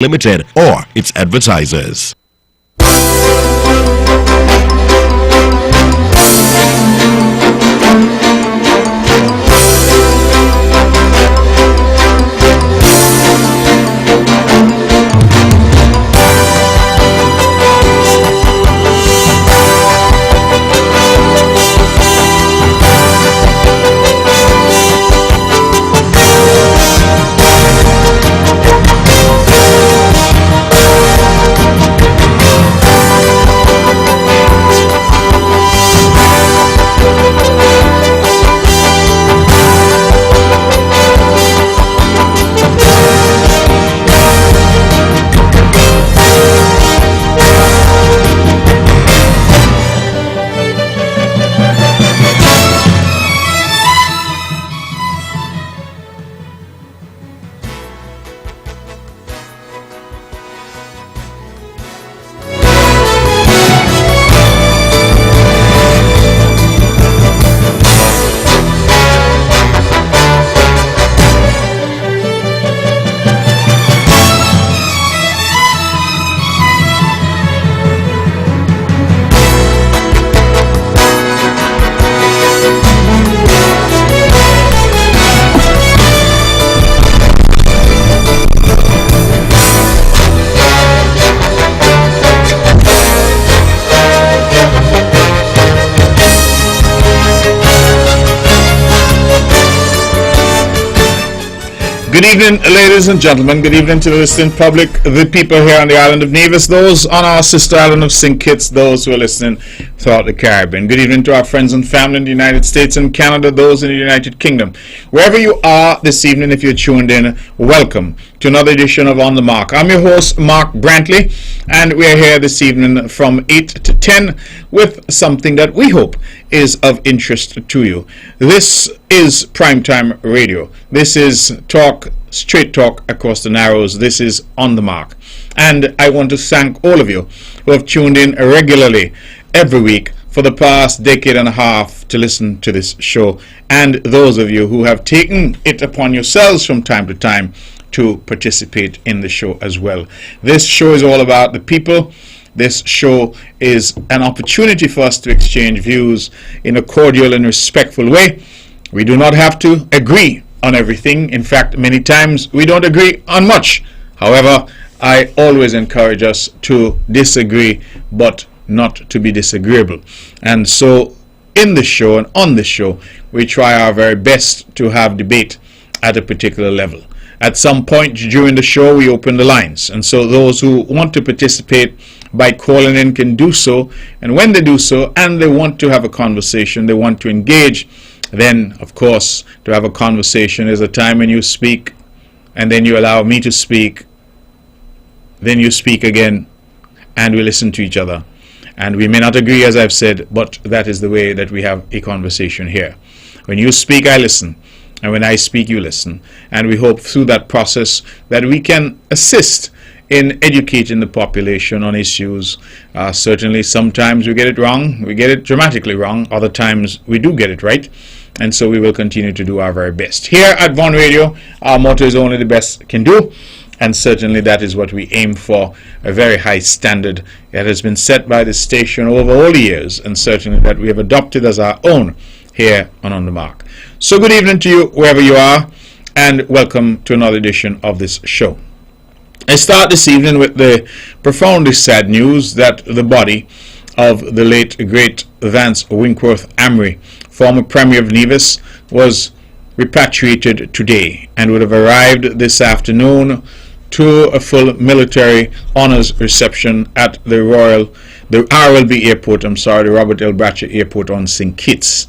Limited or its advertisers. Good evening, ladies and gentlemen. Good evening to the listening public, the people here on the island of Nevis, those on our sister island of St. Kitts, those who are listening throughout the Caribbean. Good evening to our friends and family in the United States and Canada, those in the United Kingdom. Wherever you are this evening, if you're tuned in, welcome to another edition of On the Mark. I'm your host, Mark Brantley, and we're here this evening from 8 to 10 with something that we hope is of interest to you. This is Primetime Radio. This is talk, straight talk across the narrows. This is On the Mark. And I want to thank all of you who have tuned in regularly every week for the past decade and a half to listen to this show, and those of you who have taken it upon yourselves from time to time to participate in the show as well. This show is all about the people. This show is an opportunity for us to exchange views in a cordial and respectful way. We do not have to agree on everything. In fact, many times we don't agree on much. However, I always encourage us to disagree, but not to be disagreeable. And so in the show and on the show, we try our very best to have debate at a particular level. At some point during the show, we open the lines. And so those who want to participate by calling in can do so. And when they do so, and they want to have a conversation, they want to engage, then, of course, to have a conversation is a time when you speak, and then you allow me to speak, then you speak again, and we listen to each other. And we may not agree, as I've said, but that is the way that we have a conversation here. When you speak, I listen. And when I speak, you listen. And we hope through that process that we can assist in educating the population on issues. Certainly, sometimes we get it wrong. We get it dramatically wrong. Other times, we do get it right. And so we will continue to do our very best. Here at Von Radio, our motto is only the best can do. And certainly that is what we aim for, a very high standard that has been set by the station over all the years, and certainly that we have adopted as our own here on the Mark. So good evening to you wherever you are, and welcome to another edition of this show. I start this evening with the profoundly sad news that the body of the late great Vance Winkworth Amory, former Premier of Nevis, was repatriated today and would have arrived this afternoon to a full military honors reception at the RLB Airport, the Robert L. Bratcher Airport on St. Kitts.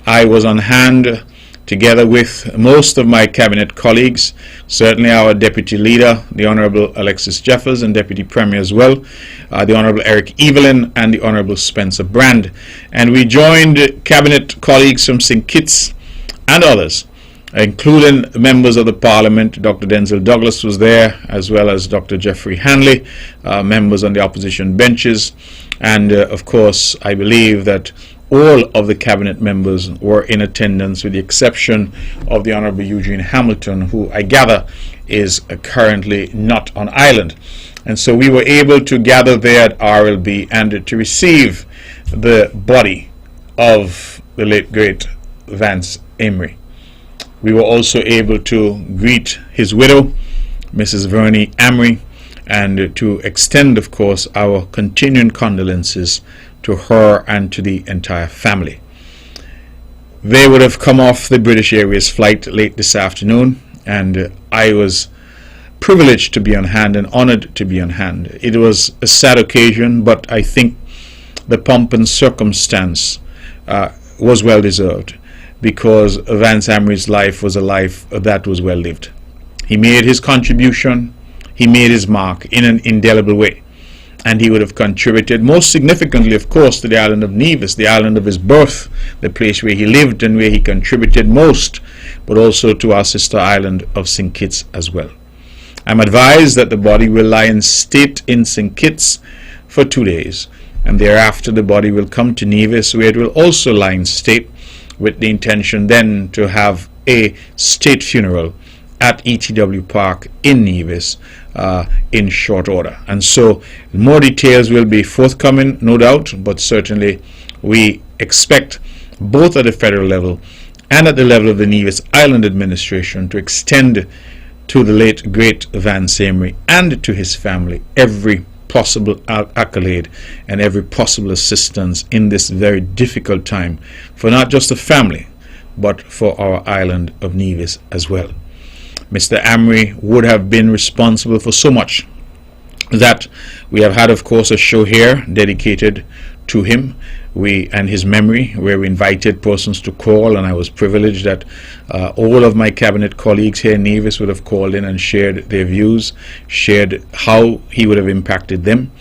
I was on hand together with most of my cabinet colleagues, certainly our deputy leader, the Honorable Alexis Jeffers, and deputy premier as well, the Honorable Eric Evelyn and the Honorable Spencer Brand. And we joined cabinet colleagues from St. Kitts and others, including members of the Parliament. Dr. Denzel Douglas was there, as well as Dr. Jeffrey Hanley, members on the opposition benches. And of course, I believe that all of the cabinet members were in attendance, with the exception of the Honorable Eugene Hamilton, who I gather is currently not on island. And so we were able to gather there at RLB and to receive the body of the late great Vance Emery. We were also able to greet his widow, Mrs. Vernie Emery, and to extend, of course, our continuing condolences to her and to the entire family. They would have come off the British Airways flight late this afternoon, and I was privileged to be on hand and honored to be on hand. It was a sad occasion, but I think the pomp and circumstance was well deserved, because Vance Emery's life was a life that was well lived. He made his contribution, he made his mark in an indelible way, and he would have contributed most significantly, of course, to the island of Nevis, the island of his birth, the place where he lived and where he contributed most, but also to our sister island of St. Kitts as well. I'm advised that the body will lie in state in St. Kitts for 2 days, and thereafter the body will come to Nevis, where it will also lie in state, with the intention then to have a state funeral at ETW Park in Nevis in short order. And so more details will be forthcoming, no doubt, but certainly we expect both at the federal level and at the level of the Nevis Island Administration to extend to the late great Vance Emery and to his family every possible accolade and every possible assistance in this very difficult time for not just the family, but for our island of Nevis as well. Mr. Emery would have been responsible for so much that we have had, of course, a show here dedicated to him and his memory, where we invited persons to call, and I was privileged that all of my cabinet colleagues here in Nevis would have called in and shared their views, shared how he would have impacted them.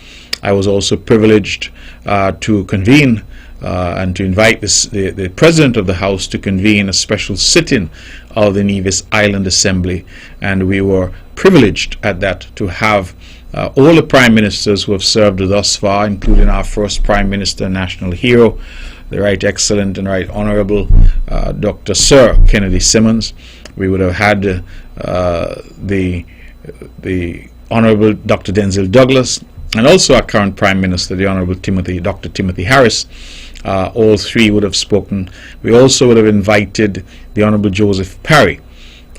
I was also privileged to convene and to invite the President of the House to convene a special sit-in of the Nevis Island Assembly, and we were privileged at that to have all the Prime Ministers who have served thus far, including our first Prime Minister, national hero, the Right Excellent and Right Honourable Dr. Sir Kennedy Simmons. We would have had the Honourable Dr. Denzil Douglas, and also our current Prime Minister, the Honourable Dr. Timothy Harris. All three would have spoken. We also would have invited the Honourable Joseph Parry,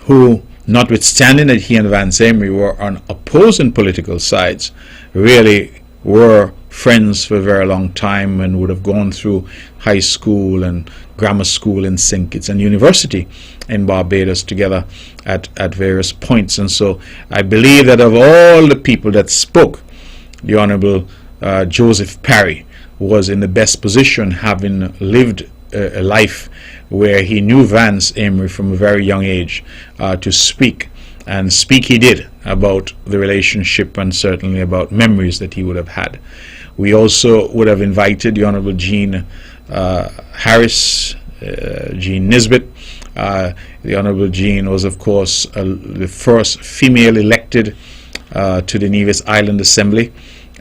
who, notwithstanding that he and Vance Emery were on opposing political sides, really were friends for a very long time and would have gone through high school and grammar school in St. Kitts and university in Barbados together at various points. And so I believe that of all the people that spoke, the Honourable Joseph Parry was in the best position, having lived a life where he knew Vance Emery from a very young age, to speak, and speak he did, about the relationship and certainly about memories that he would have had. We also would have invited the Honourable Jean Harris, Jean Nisbet. The Honourable Jean was, of course, the first female elected to the Nevis Island Assembly,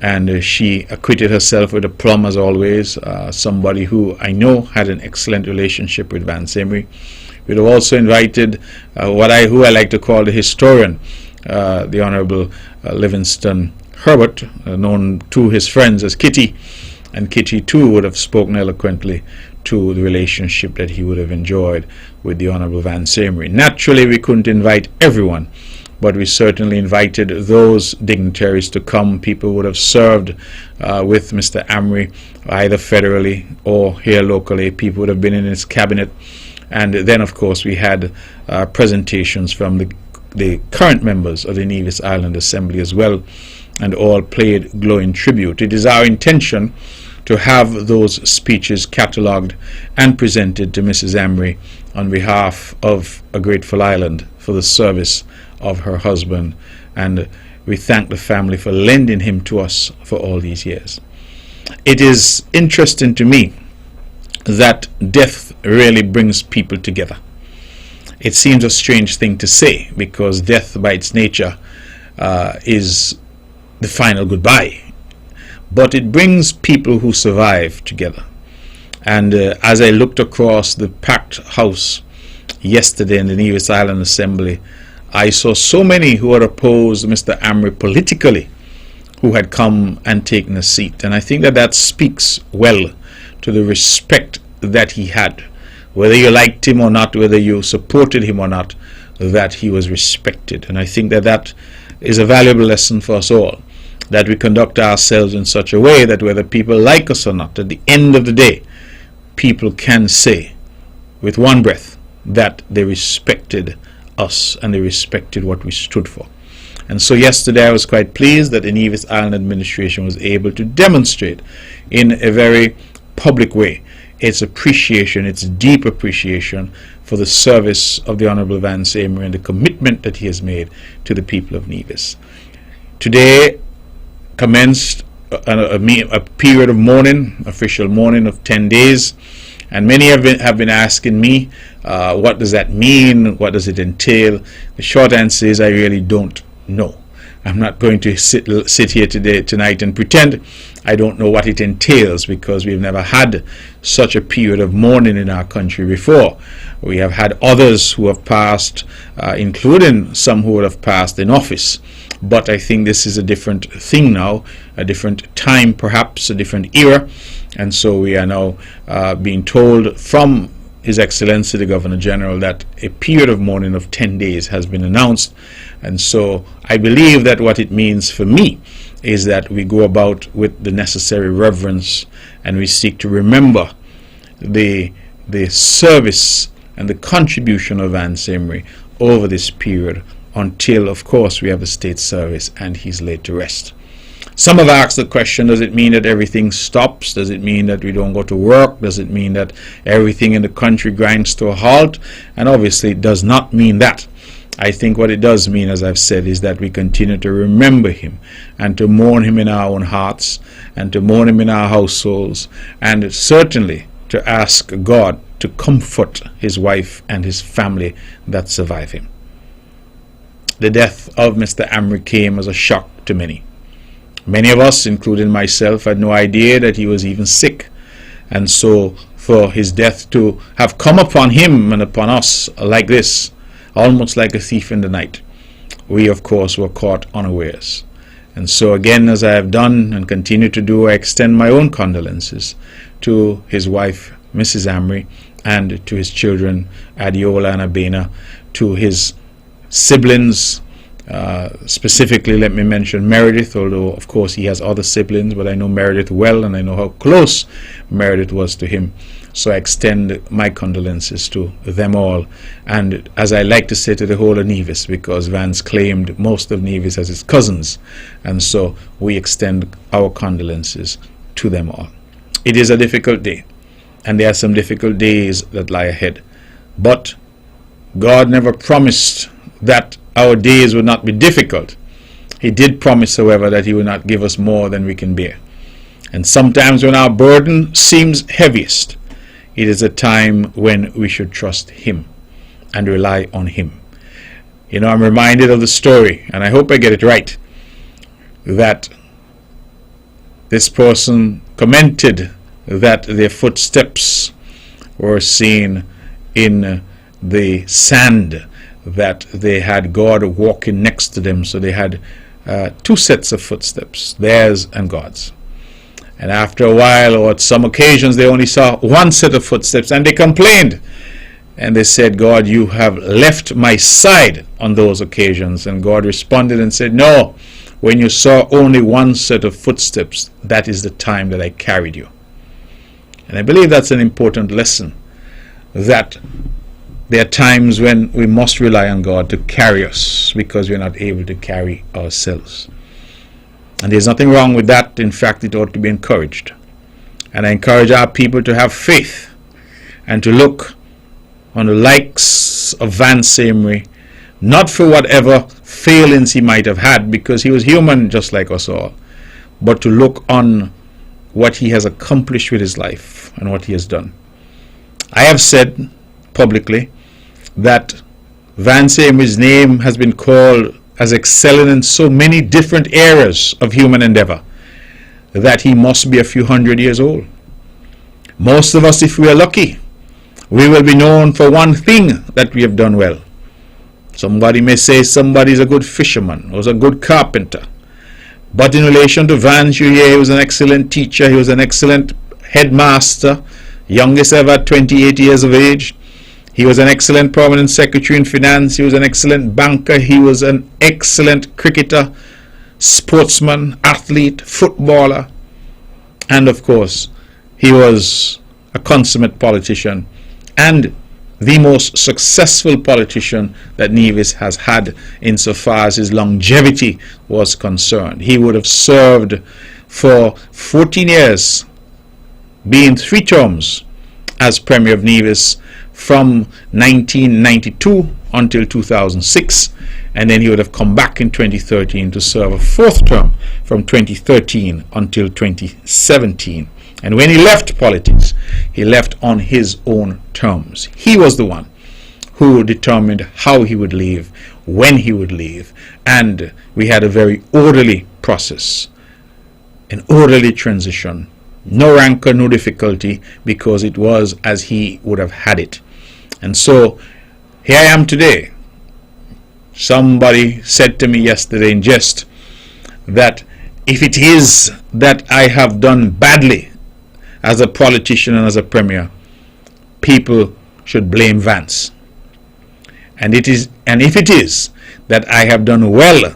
and she acquitted herself with aplomb as always. Somebody who I know had an excellent relationship with Vance Emery. We'd have also invited who I like to call the historian, the Honourable Livingston Herbert, known to his friends as Kitty, and Kitty too would have spoken eloquently to the relationship that he would have enjoyed with the Honourable Vance Emery. Naturally, we couldn't invite everyone, but we certainly invited those dignitaries to come. People would have served with Mr. Emery, either federally or here locally. People would have been in his cabinet. And then, of course, we had presentations from the current members of the Nevis Island Assembly as well, and all paid glowing tribute. It is our intention to have those speeches catalogued and presented to Mrs. Emery on behalf of a grateful island for the service of her husband, and we thank the family for lending him to us for all these years. It is interesting to me that death really brings people together. It seems a strange thing to say, because death by its nature is the final goodbye, but it brings people who survive together. And as I looked across the packed house yesterday in the Nevis Island Assembly, I saw so many who had opposed Mr. Amri politically who had come and taken a seat. And I think that that speaks well to the respect that he had. Whether you liked him or not, whether you supported him or not, that he was respected. And I think that that is a valuable lesson for us all, that we conduct ourselves in such a way that whether people like us or not, at the end of the day, people can say with one breath that they respected us and they respected what we stood for. And so yesterday I was quite pleased that the Nevis Island administration was able to demonstrate in a very public way its appreciation, its deep appreciation for the service of the Honorable Vance Amory and the commitment that he has made to the people of Nevis. Today commenced a period of mourning, official mourning of 10 days, and many have been asking me, what does that mean? What does it entail? The short answer is I really don't know. I'm not going to sit here tonight and pretend I don't know what it entails, because we've never had such a period of mourning in our country before. We have had others who have passed, including some who would have passed in office. But I think this is a different thing now, a different time perhaps, a different era. And so we are now being told from His Excellency the Governor General that a period of mourning of 10 days has been announced. And so I believe that what it means for me is that we go about with the necessary reverence and we seek to remember the service and the contribution of Vance Amory over this period until, of course, we have a state service and he's laid to rest. Some have asked the question, does it mean that everything stops? Does it mean that we don't go to work? Does it mean that everything in the country grinds to a halt? And obviously it does not mean that. I think what it does mean, as I've said, is that we continue to remember him and to mourn him in our own hearts and to mourn him in our households, and certainly to ask God to comfort his wife and his family that survive him. The death of Mr. Amory came as a shock to many. Many of us, including myself, had no idea that he was even sick. And so for his death to have come upon him and upon us like this, almost like a thief in the night, we of course were caught unawares. And so again, as I have done and continue to do, I extend my own condolences to his wife, Mrs. Amory, and to his children, Adiola and Abena, to his siblings, specifically let me mention Meredith, although of course he has other siblings, but I know Meredith well and I know how close Meredith was to him. So I extend my condolences to them all, and as I like to say, to the whole of Nevis, because Vance claimed most of Nevis as his cousins, and so we extend our condolences to them all. It is a difficult day, and there are some difficult days that lie ahead, but God never promised that our days would not be difficult. He did promise, however, that he would not give us more than we can bear. And sometimes when our burden seems heaviest, it is a time when we should trust him and rely on him. You know, I'm reminded of the story, and I hope I get it right, that this person commented that their footsteps were seen in the sand, that they had God walking next to them, so they had two sets of footsteps, theirs and God's. And after a while, or at some occasions, they only saw one set of footsteps, and they complained. And they said, God, you have left my side on those occasions. And God responded and said, no, when you saw only one set of footsteps, that is the time that I carried you. And I believe that's an important lesson, that there are times when we must rely on God to carry us because we're not able to carry ourselves. And there's nothing wrong with that. In fact, it ought to be encouraged. And I encourage our people to have faith and to look on the likes of Vance Amory, not for whatever failings he might have had, because he was human just like us all, but to look on what he has accomplished with his life and what he has done. I have said publicly that Vance Amory's name has been called as excelling in so many different areas of human endeavor that he must be a few hundred years old. Most of us, if we are lucky, we will be known for one thing that we have done well. Somebody may say somebody is a good fisherman or is a good carpenter. But in relation to Vance, you hear he was an excellent teacher, he was an excellent headmaster, youngest ever at 28 years of age. He was an excellent permanent secretary in finance, he was an excellent banker, he was an excellent cricketer, sportsman, athlete, footballer, and of course, he was a consummate politician and the most successful politician that Nevis has had insofar as his longevity was concerned. He would have served for 14 years, being 3 terms as Premier of Nevis from 1992 until 2006, and then he would have come back in 2013 to serve a 4th term from 2013 until 2017. And when he left politics, he left on his own terms. He was the one who determined how he would leave, when he would leave, and we had a very orderly process, an orderly transition, no rancor, no difficulty, because it was as he would have had it. And so here I am today. Somebody said to me yesterday in jest that if it is that I have done badly as a politician and as a premier, people should blame Vance. And if it is that I have done well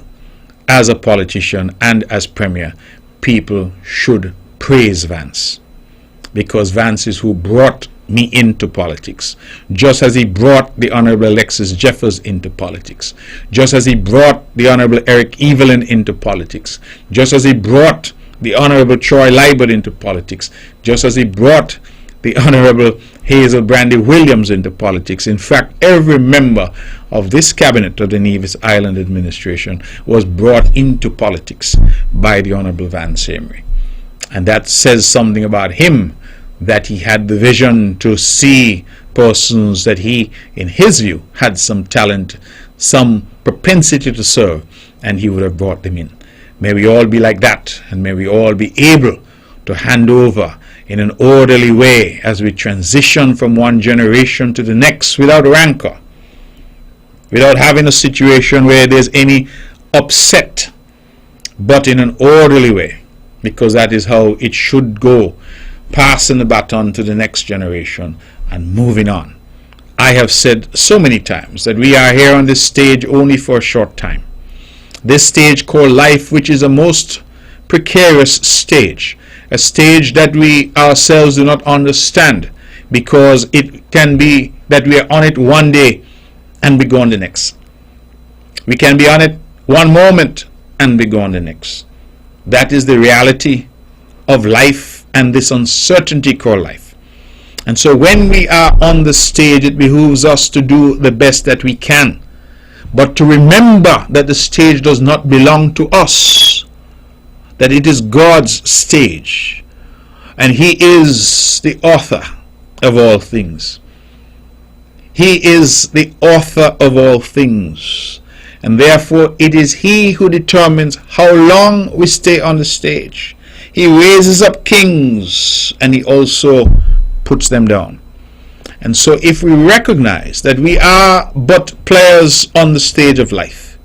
as a politician and as premier, people should praise Vance, because Vance is who brought me into politics, just as he brought the Honorable Alexis Jeffers into politics, just as he brought the Honorable Eric Evelyn into politics, just as he brought the Honorable Troy Liebert into politics, just as he brought the Honorable Hazel Brandy Williams into politics. In fact, every member of this cabinet of the Nevis Island administration was brought into politics by the Honorable Vance Amory. And that says something about him, that he had the vision to see persons that he, in his view, had some talent, some propensity to serve, and he would have brought them in. May we all be like that, and may we all be able to hand over in an orderly way as we transition from one generation to the next without rancor, without having a situation where there's any upset, but in an orderly way, because that is how it should go, passing the baton to the next generation and moving on. I have said so many times that we are here on this stage only for a short time. This stage called life, which is a most precarious stage, a stage that we ourselves do not understand, because it can be that we are on it one day and be gone the next. We can be on it one moment and be gone the next. That is the reality of life and this uncertainty called life. And so when we are on the stage, it behooves us to do the best that we can, but to remember that the stage does not belong to us, that it is God's stage, and He is the author of all things. He is the author of all things, and therefore it is He who determines how long we stay on the stage. He raises up kings and He also puts them down. And so if we recognize that we are but players on the stage of life,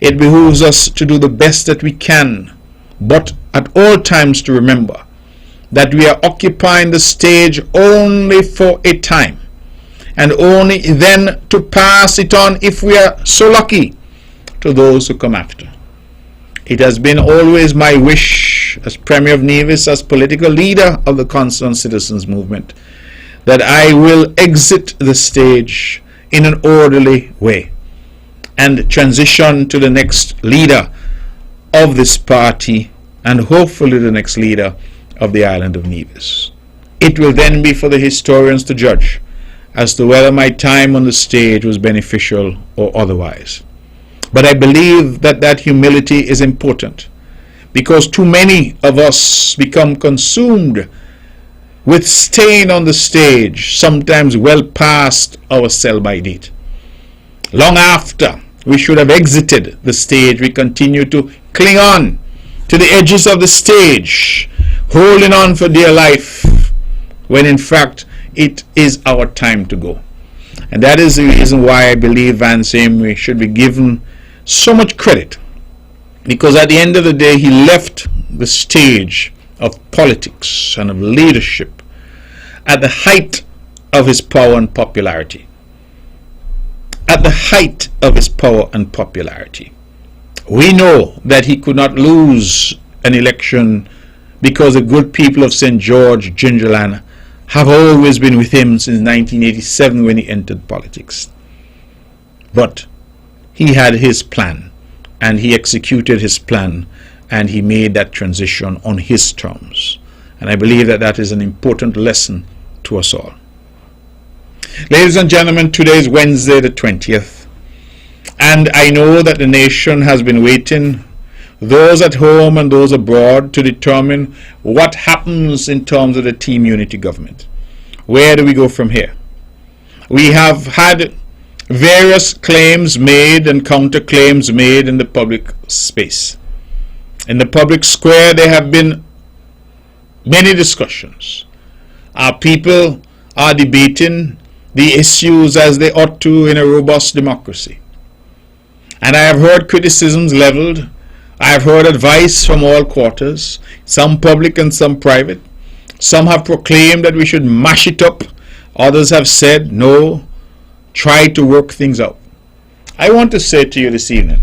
it behooves us to do the best that we can, but at all times to remember that we are occupying the stage only for a time, and only then to pass it on, if we are so lucky, to those who come after. It has been always my wish as Premier of Nevis, as political leader of the Concerned Citizens Movement, that I will exit the stage in an orderly way and transition to the next leader of this party, and hopefully the next leader of the island of Nevis. It will then be for the historians to judge as to whether my time on the stage was beneficial or otherwise. But I believe that that humility is important, because too many of us become consumed with staying on the stage, sometimes well past our sell-by date. Long after we should have exited the stage, we continue to cling on to the edges of the stage, holding on for dear life, when in fact it is our time to go. And that is the reason why I believe Vance Amory should be given so much credit, because at the end of the day he left the stage of politics and of leadership at the height of his power and popularity. At the height of his power and popularity. We know that he could not lose an election because the good people of St. George, Gingerland, have always been with him since 1987 when he entered politics. But he had his plan, and he executed his plan, and he made that transition on his terms. And I believe that that is an important lesson to us all. Ladies and gentlemen, today is Wednesday the 20th, and I know that the nation has been waiting, those at home and those abroad, to determine what happens in terms of the team unity government. Where do we go from here? We have had various claims made and counterclaims made in the public space. In the public square there have been many discussions. Our people are debating the issues as they ought to in a robust democracy. And I have heard criticisms leveled. I have heard advice from all quarters, some public and some private. Some have proclaimed that we should mash it up. Others have said, no, try to work things out. I want to say to you this evening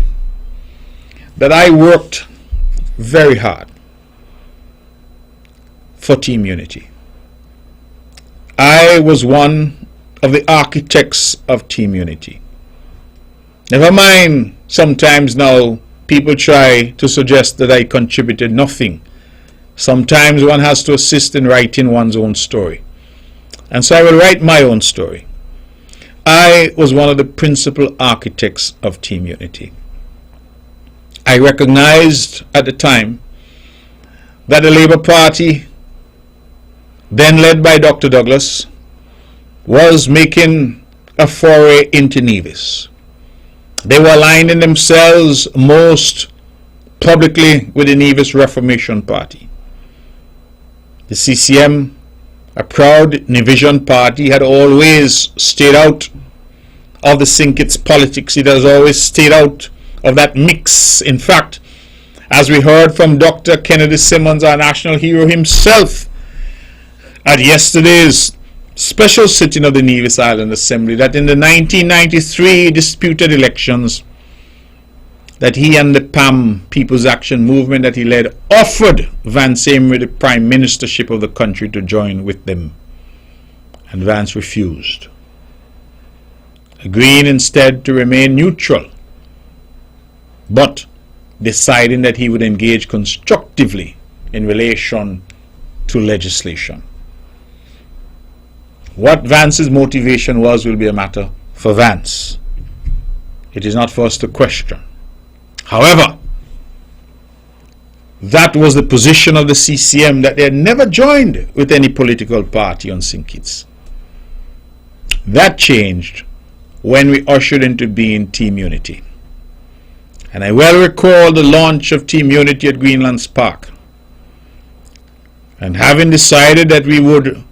that I worked very hard for team unity. I was one of the architects of team unity. Never mind, sometimes now people try to suggest that I contributed nothing. Sometimes one has to assist in writing one's own story. And so I will write my own story. I was one of the principal architects of team unity. I recognized at the time that the Labour Party, then led by Dr. Douglas, was making a foray into Nevis. They were aligning themselves most publicly with the Nevis Reformation Party. The CCM, a proud Nevisian party, had always stayed out of the St. Kitts politics. It has always stayed out of that mix. In fact, as we heard from Dr. Kennedy Simmons, our national hero himself, at yesterday's special sitting of the Nevis Island Assembly, that in the 1993 disputed elections, that he and the PAM, People's Action Movement, that he led, offered Vance Amory the prime ministership of the country to join with them. And Vance refused, agreeing instead to remain neutral, but deciding that he would engage constructively in relation to legislation. What Vance's motivation was will be a matter for Vance. It is not for us to question. However, that was the position of the CCM, that they had never joined with any political party on St. Kitts. That changed when we ushered into being Team Unity. And I well recall the launch of Team Unity at Greenlands Park. And having decided that we would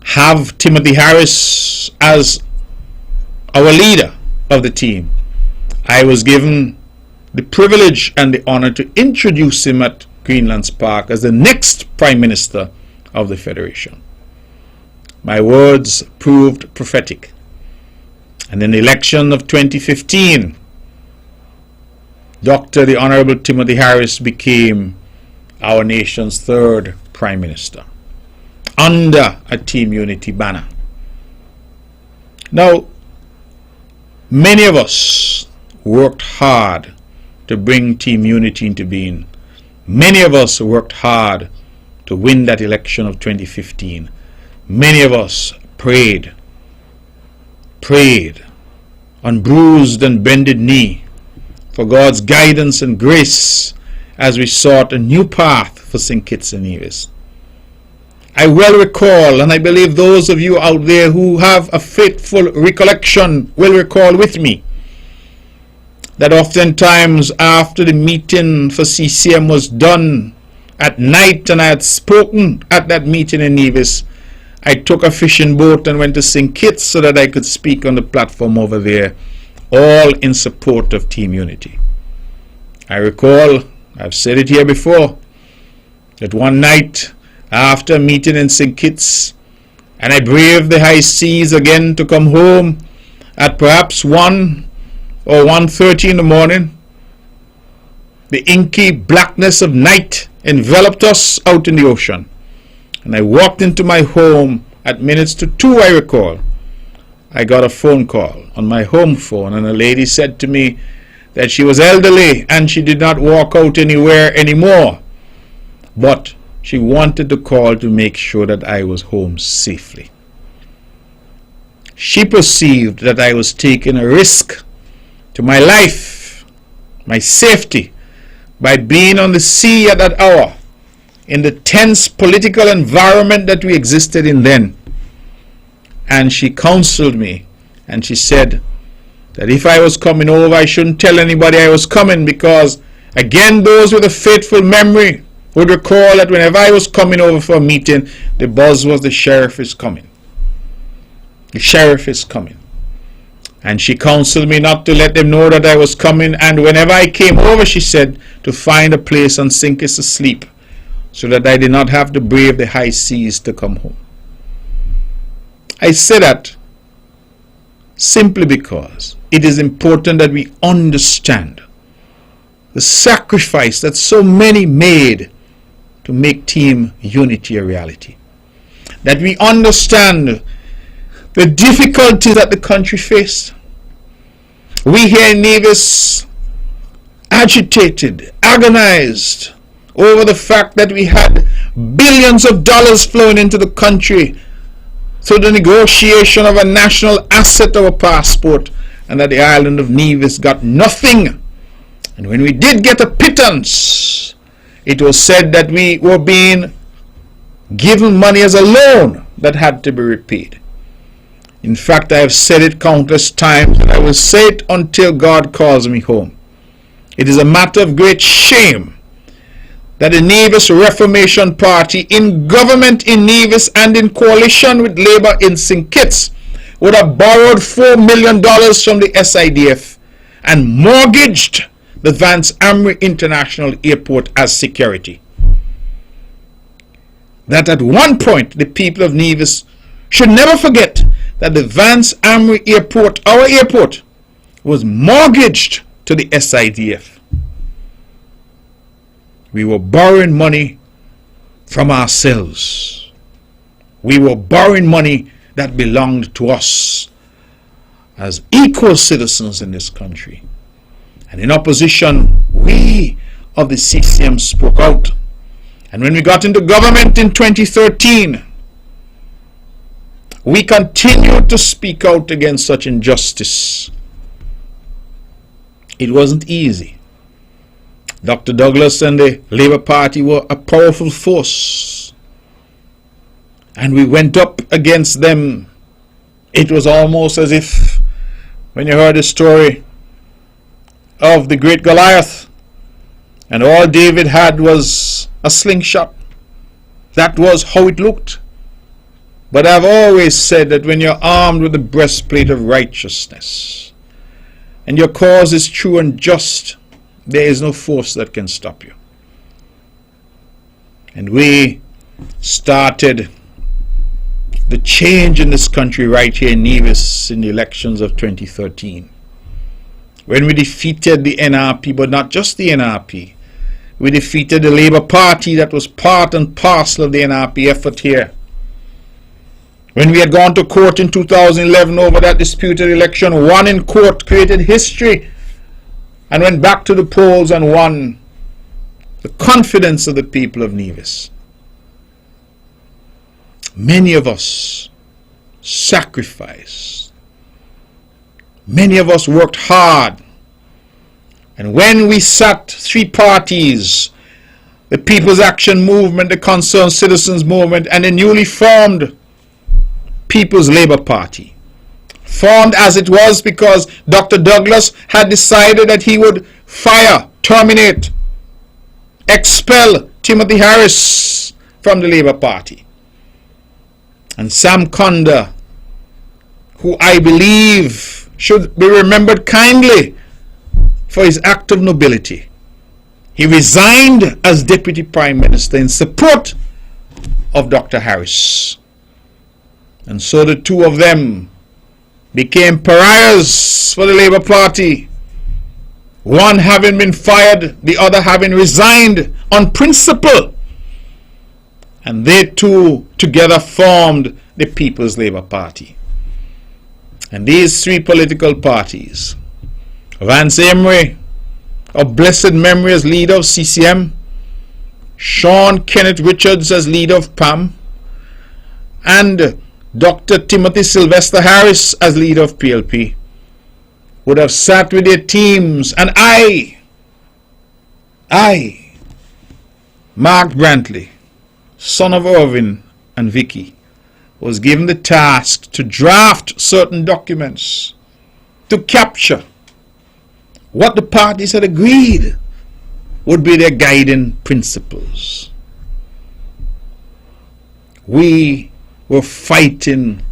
have Timothy Harris as our leader of the team, I was given the privilege and the honor to introduce him at Greenlands Park as the next Prime Minister of the Federation. My words proved prophetic. And in the election of 2015, the Honorable Timothy Harris became our nation's third Prime Minister under a Team Unity banner. Now, many of us worked hard to bring Team Unity into being. Many of us worked hard to win that election of 2015. Many of us prayed on bruised and bended knee for God's guidance and grace as we sought a new path for St. Kitts and Nevis. I well recall, and I believe those of you out there who have a faithful recollection will recall with me, that oftentimes after the meeting for CCM was done at night and I had spoken at that meeting in Nevis, I took a fishing boat and went to St. Kitts so that I could speak on the platform over there, all in support of Team Unity. I recall, I've said it here before, that one night after a meeting in St. Kitts, and I braved the high seas again to come home at perhaps 1 or 1:30 in the morning, the inky blackness of night enveloped us out in the ocean. And I walked into my home at minutes to 2, I recall. I got a phone call on my home phone, and a lady said to me that she was elderly and she did not walk out anywhere anymore, but she wanted to call to make sure that I was home safely. She perceived that I was taking a risk to my life, my safety, by being on the sea at that hour, in the tense political environment that we existed in then. And she counseled me, and she said that if I was coming over, I shouldn't tell anybody I was coming, because, again, those with a faithful memory would recall that whenever I was coming over for a meeting, the buzz was the sheriff is coming. The sheriff is coming. And she counseled me not to let them know that I was coming, and whenever I came over, she said, to find a place on St. Kitts to sleep, so that I did not have to brave the high seas to come home. I say that simply because it is important that we understand the sacrifice that so many made to make Team Unity a reality. That we understand the difficulties that the country faced. We here in Nevis agitated, agonized over the fact that we had billions of dollars flowing into the country through the negotiation of a national asset, our passport, and that the island of Nevis got nothing. And when we did get a pittance, it was said that we were being given money as a loan that had to be repaid. In fact, I have said it countless times, and I will say it until God calls me home. It is a matter of great shame that the Nevis Reformation Party, in government in Nevis and in coalition with Labour in St. Kitts, would have borrowed $4 million from the SIDF and mortgaged the Vance Amri International Airport as security. That at one point the people of Nevis should never forget that the Vance Amri Airport, our airport, was mortgaged to the SIDF. We were borrowing money from ourselves. We were borrowing money that belonged to us as equal citizens in this country. And in opposition, we of the CCM spoke out. And when we got into government in 2013, we continued to speak out against such injustice. It wasn't easy. Dr. Douglas and the Labour Party were a powerful force, and we went up against them. It was almost as if, when you heard the story of the great Goliath, and all David had was a slingshot. That was how it looked. But I've always said that when you're armed with the breastplate of righteousness, and your cause is true and just, there is no force that can stop you. And we started the change in this country right here in Nevis in the elections of 2013. When we defeated the NRP, but not just the NRP, we defeated the Labour Party that was part and parcel of the NRP effort here. When we had gone to court in 2011 over that disputed election, won in court, created history, and went back to the polls and won the confidence of the people of Nevis. Many of us sacrificed. Many of us worked hard. And when we sat three parties, the People's Action Movement, the Concerned Citizens Movement, and the newly formed People's Labour Party, formed as it was because Dr. Douglas had decided that he would fire, terminate, expel Timothy Harris from the Labour Party, and Sam Conda, who I believe should be remembered kindly for his act of nobility. He resigned as Deputy Prime Minister in support of Dr. Harris. And so the two of them became pariahs for the Labour Party, one having been fired, the other having resigned on principle. And they two together formed the People's Labour Party. And these three political parties, Vance Emery, of blessed memory as leader of CCM, Sean Kenneth Richards as leader of PAM, and Dr. Timothy Sylvester Harris as leader of PLP, would have sat with their teams, and I, Mark Brantley, son of Irvin and Vicky, was given the task to draft certain documents to capture what the parties had agreed would be their guiding principles. We were fighting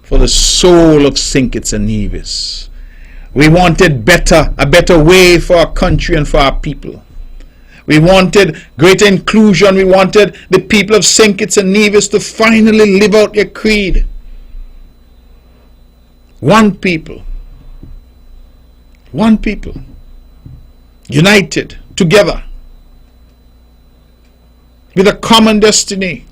for the soul of St. Kitts and Nevis. We wanted a better way for our country and for our people. We wanted greater inclusion. We wanted the people of St. Kitts and Nevis to finally live out their creed. One people, united together with a common destiny,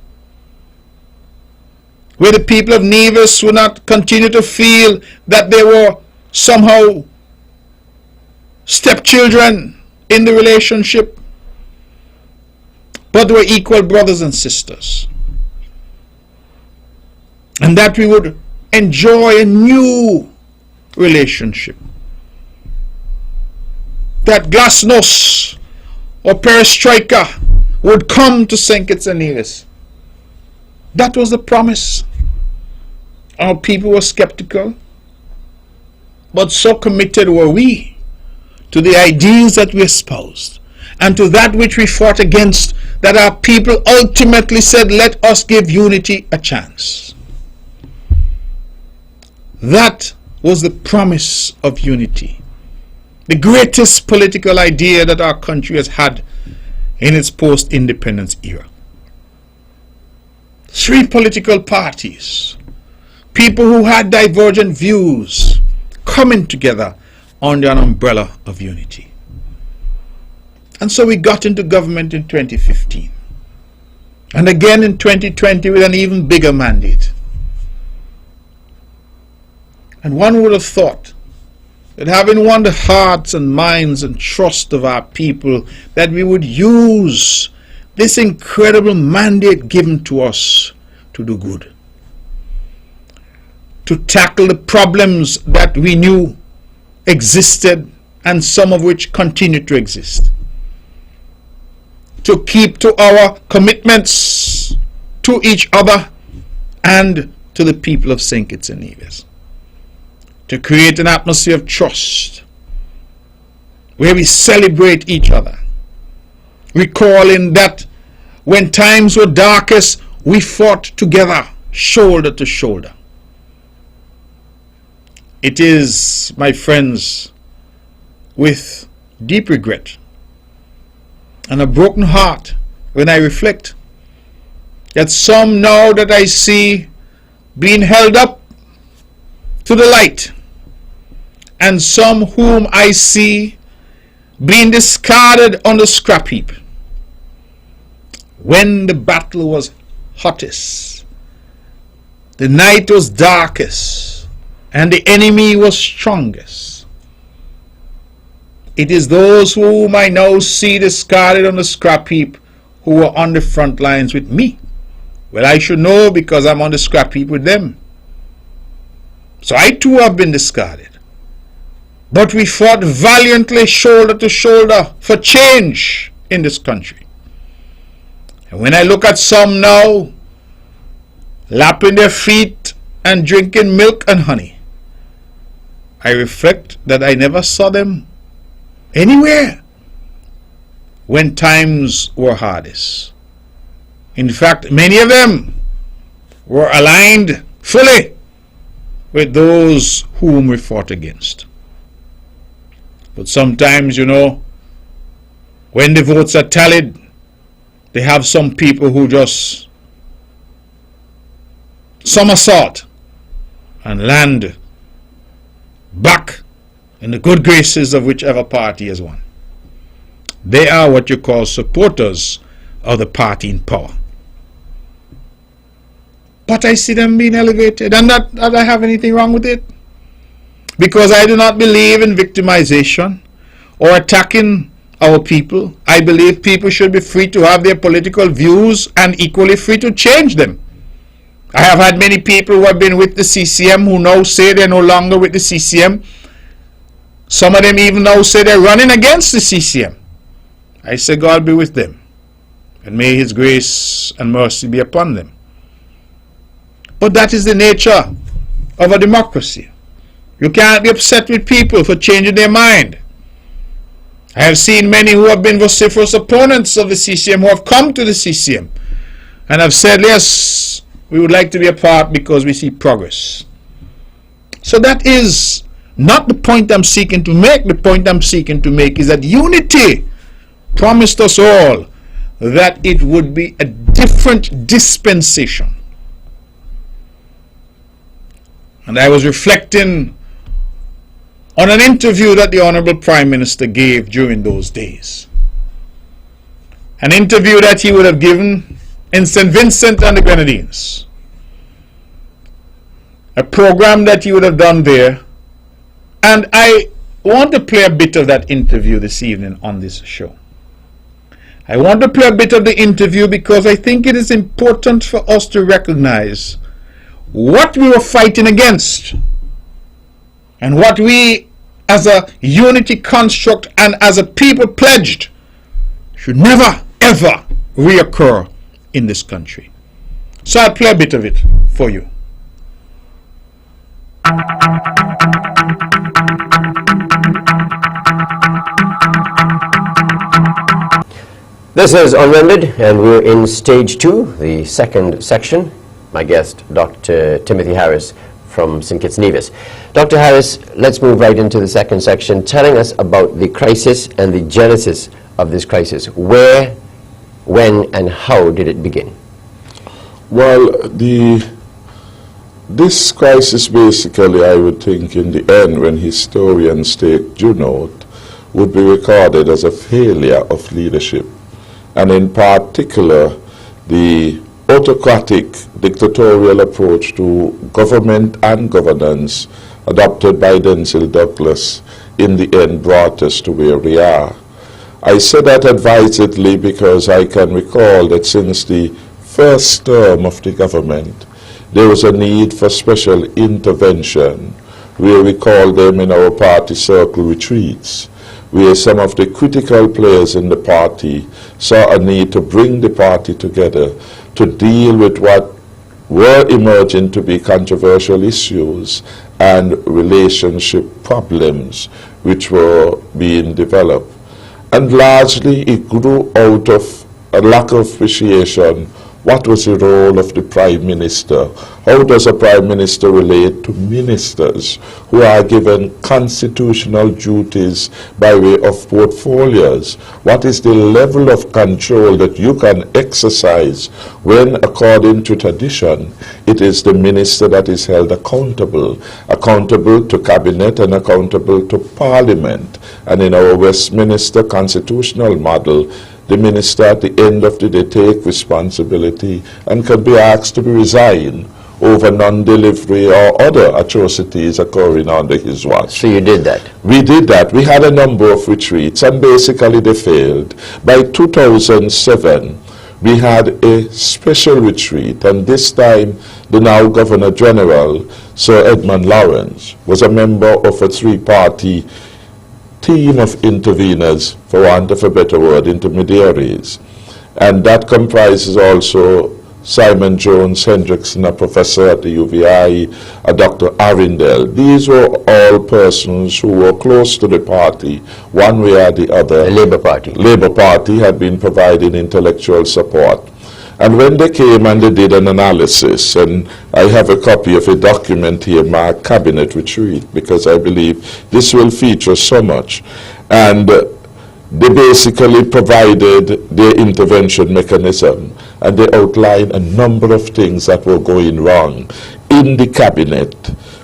where the people of Nevis would not continue to feel that they were somehow stepchildren in the relationship, but were equal brothers and sisters, and that we would enjoy a new relationship, that glasnost or perestroika would come to St. Kitts and Nevis. That was the promise. Our people were skeptical, but so committed were we to the ideals that we espoused and to that which we fought against, that our people ultimately said, let us give unity a chance. That was the promise of unity, the greatest political idea that our country has had in its post-independence era. Three political parties, people who had divergent views, coming together under an umbrella of unity. And so we got into government in 2015, and again in 2020 with an even bigger mandate. And one would have thought that, having won the hearts and minds and trust of our people, that we would use this incredible mandate given to us to do good, to tackle the problems that we knew existed and some of which continue to exist, to keep to our commitments to each other and to the people of St. Kitts and Nevis, to create an atmosphere of trust where we celebrate each other, recalling that when times were darkest, we fought together, shoulder to shoulder. It is, my friends, with deep regret and a broken heart when I reflect that some now that I see being held up to the light, and some whom I see being discarded on the scrap heap. When the battle was hottest, the night was darkest, and the enemy was strongest, it is those whom I now see discarded on the scrap heap who were on the front lines with me. Well, I should know, because I'm on the scrap heap with them. So I too have been discarded. But we fought valiantly shoulder to shoulder for change in this country. And when I look at some now lapping their feet and drinking milk and honey, I reflect that I never saw them anywhere when times were hardest. In fact, many of them were aligned fully with those whom we fought against. But sometimes, you know, when the votes are tallied, they have some people who just somersault and land back in the good graces of whichever party has won. They are what you call supporters of the party in power. But I see them being elevated, and not that I have anything wrong with it, because I do not believe in victimization or attacking our people. I believe people should be free to have their political views and equally free to change them. I have had many people who have been with the CCM who now say they're no longer with the CCM. Some of them even now say they're running against the CCM. I say God be with them, and may His grace and mercy be upon them. But that is the nature of a democracy. You can't be upset with people for changing their mind. I have seen many who have been vociferous opponents of the CCM who have come to the CCM and have said, yes, we would like to be a part because we see progress. So that is not the point I'm seeking to make. The point I'm seeking to make is that unity promised us all that it would be a different dispensation. And I was reflecting on an interview that the Honorable Prime Minister gave during those days. An interview that he would have given in St. Vincent and the Grenadines. A program that he would have done there. And I want to play a bit of that interview this evening on this show. I want to play a bit of the interview because I think it is important for us to recognize what we were fighting against and what we as a unity construct and as a people pledged should never ever reoccur in this country. So I'll play a bit of it for you. This is Unrendered, and we're in stage 2, the second section. My guest, Dr. Timothy Harris from St. Kitts Nevis. Dr. Harris, let's move right into the second section, telling us about the crisis and the genesis of this crisis. Where, when, and how did it begin? Well, this crisis basically, I would think, in the end, when historians take due note, would be recorded as a failure of leadership, and in particular, the autocratic, dictatorial approach to government and governance adopted by Denzil Douglas in the end brought us to where we are. I say that advisedly because I can recall that since the first term of the government, there was a need for special intervention, where we call them in our party circle retreats, where some of the critical players in the party saw a need to bring the party together to deal with what were emerging to be controversial issues and relationship problems which were being developed. And largely it grew out of a lack of appreciation. What was the role of the Prime Minister? How does a Prime Minister relate to ministers who are given constitutional duties by way of portfolios? What is the level of control that you can exercise when, according to tradition, it is the minister that is held accountable to cabinet and accountable to parliament? And in our Westminster constitutional model, the minister at the end of the day take responsibility and can be asked to resign over non-delivery or other atrocities occurring under his watch. So you did that? We did that. We had a number of retreats and basically they failed. By 2007, we had a special retreat, and this time the now Governor General, Sir Edmund Lawrence, was a member of a three-party team of interveners, for want of a better word, intermediaries. And that comprises also Simon Jones Hendrickson, a professor at the UVI, a Dr. Arindel. These were all persons who were close to the party, one way or the other. The Labour Party. Labour Party had been providing intellectual support. And when they came and they did an analysis, and I have a copy of a document here, my cabinet retreat, because I believe this will feature so much. And they basically provided their intervention mechanism, and they outlined a number of things that were going wrong in the cabinet,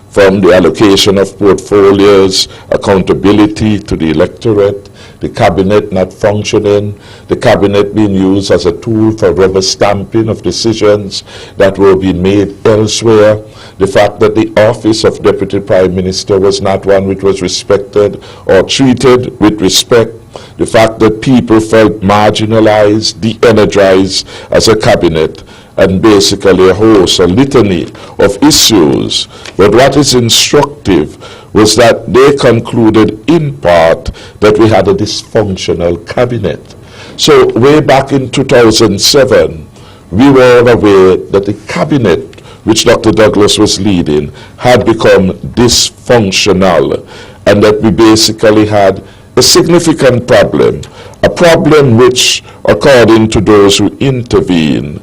from the allocation of portfolios, accountability to the electorate, the cabinet not functioning, the cabinet being used as a tool for rubber stamping of decisions that were being made elsewhere, the fact that the office of Deputy Prime Minister was not one which was respected or treated with respect, the fact that people felt marginalized, de-energized as a cabinet, and basically a litany of issues. But what is instructive was that they concluded in part that we had a dysfunctional cabinet. So way back in 2007, we were aware that the cabinet which Dr. Douglas was leading had become dysfunctional, and that we basically had a significant problem, a problem which, according to those who intervene,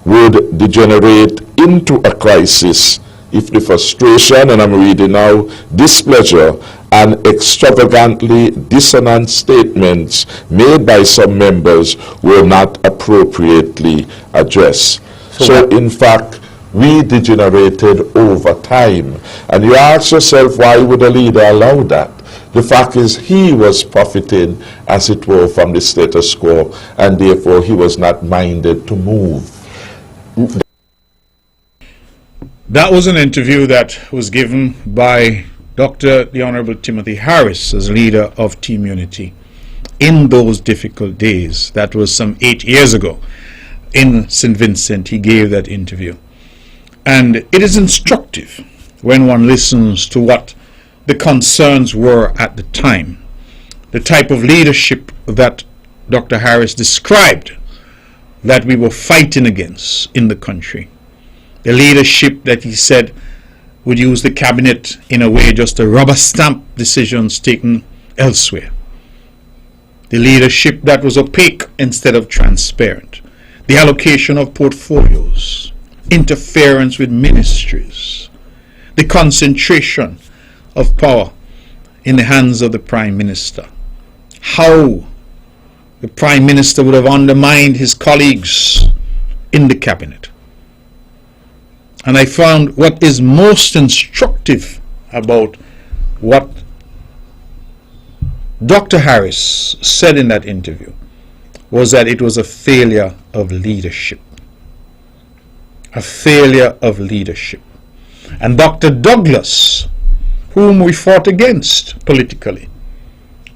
would degenerate into a crisis if the frustration, and I'm reading now, displeasure and extravagantly dissonant statements made by some members were not appropriately addressed. So in fact, we degenerated over time. And you ask yourself, why would a leader allow that? The fact is, he was profiting, as it were, from the status quo, and therefore he was not minded to move. That was an interview that was given by the Honorable Timothy Harris as leader of Team Unity in those difficult days. That was some 8 years ago in St. Vincent. He gave that interview. And it is instructive when one listens to what the concerns were at the time, the type of leadership that Dr. Harris described that we were fighting against in the country. The leadership that he said would use the cabinet in a way just to rubber stamp decisions taken elsewhere. The leadership that was opaque instead of transparent. The allocation of portfolios, interference with ministries, the concentration of power in the hands of the Prime Minister. How the Prime Minister would have undermined his colleagues in the cabinet. And I found what is most instructive about what Dr. Harris said in that interview was that it was a failure of leadership. A failure of leadership. And Dr. Douglas, whom we fought against politically,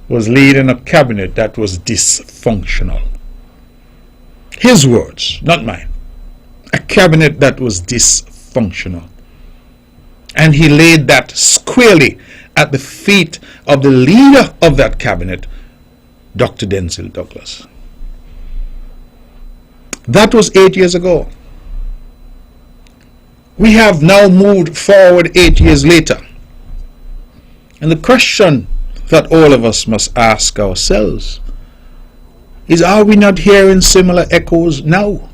was leading a cabinet that was dysfunctional. His words, not mine. A cabinet that was dysfunctional. And he laid that squarely at the feet of the leader of that cabinet, Dr. Denzil Douglas. That was 8 years ago. We have now moved forward 8 years later. And the question that all of us must ask ourselves is, are we not hearing similar echoes now?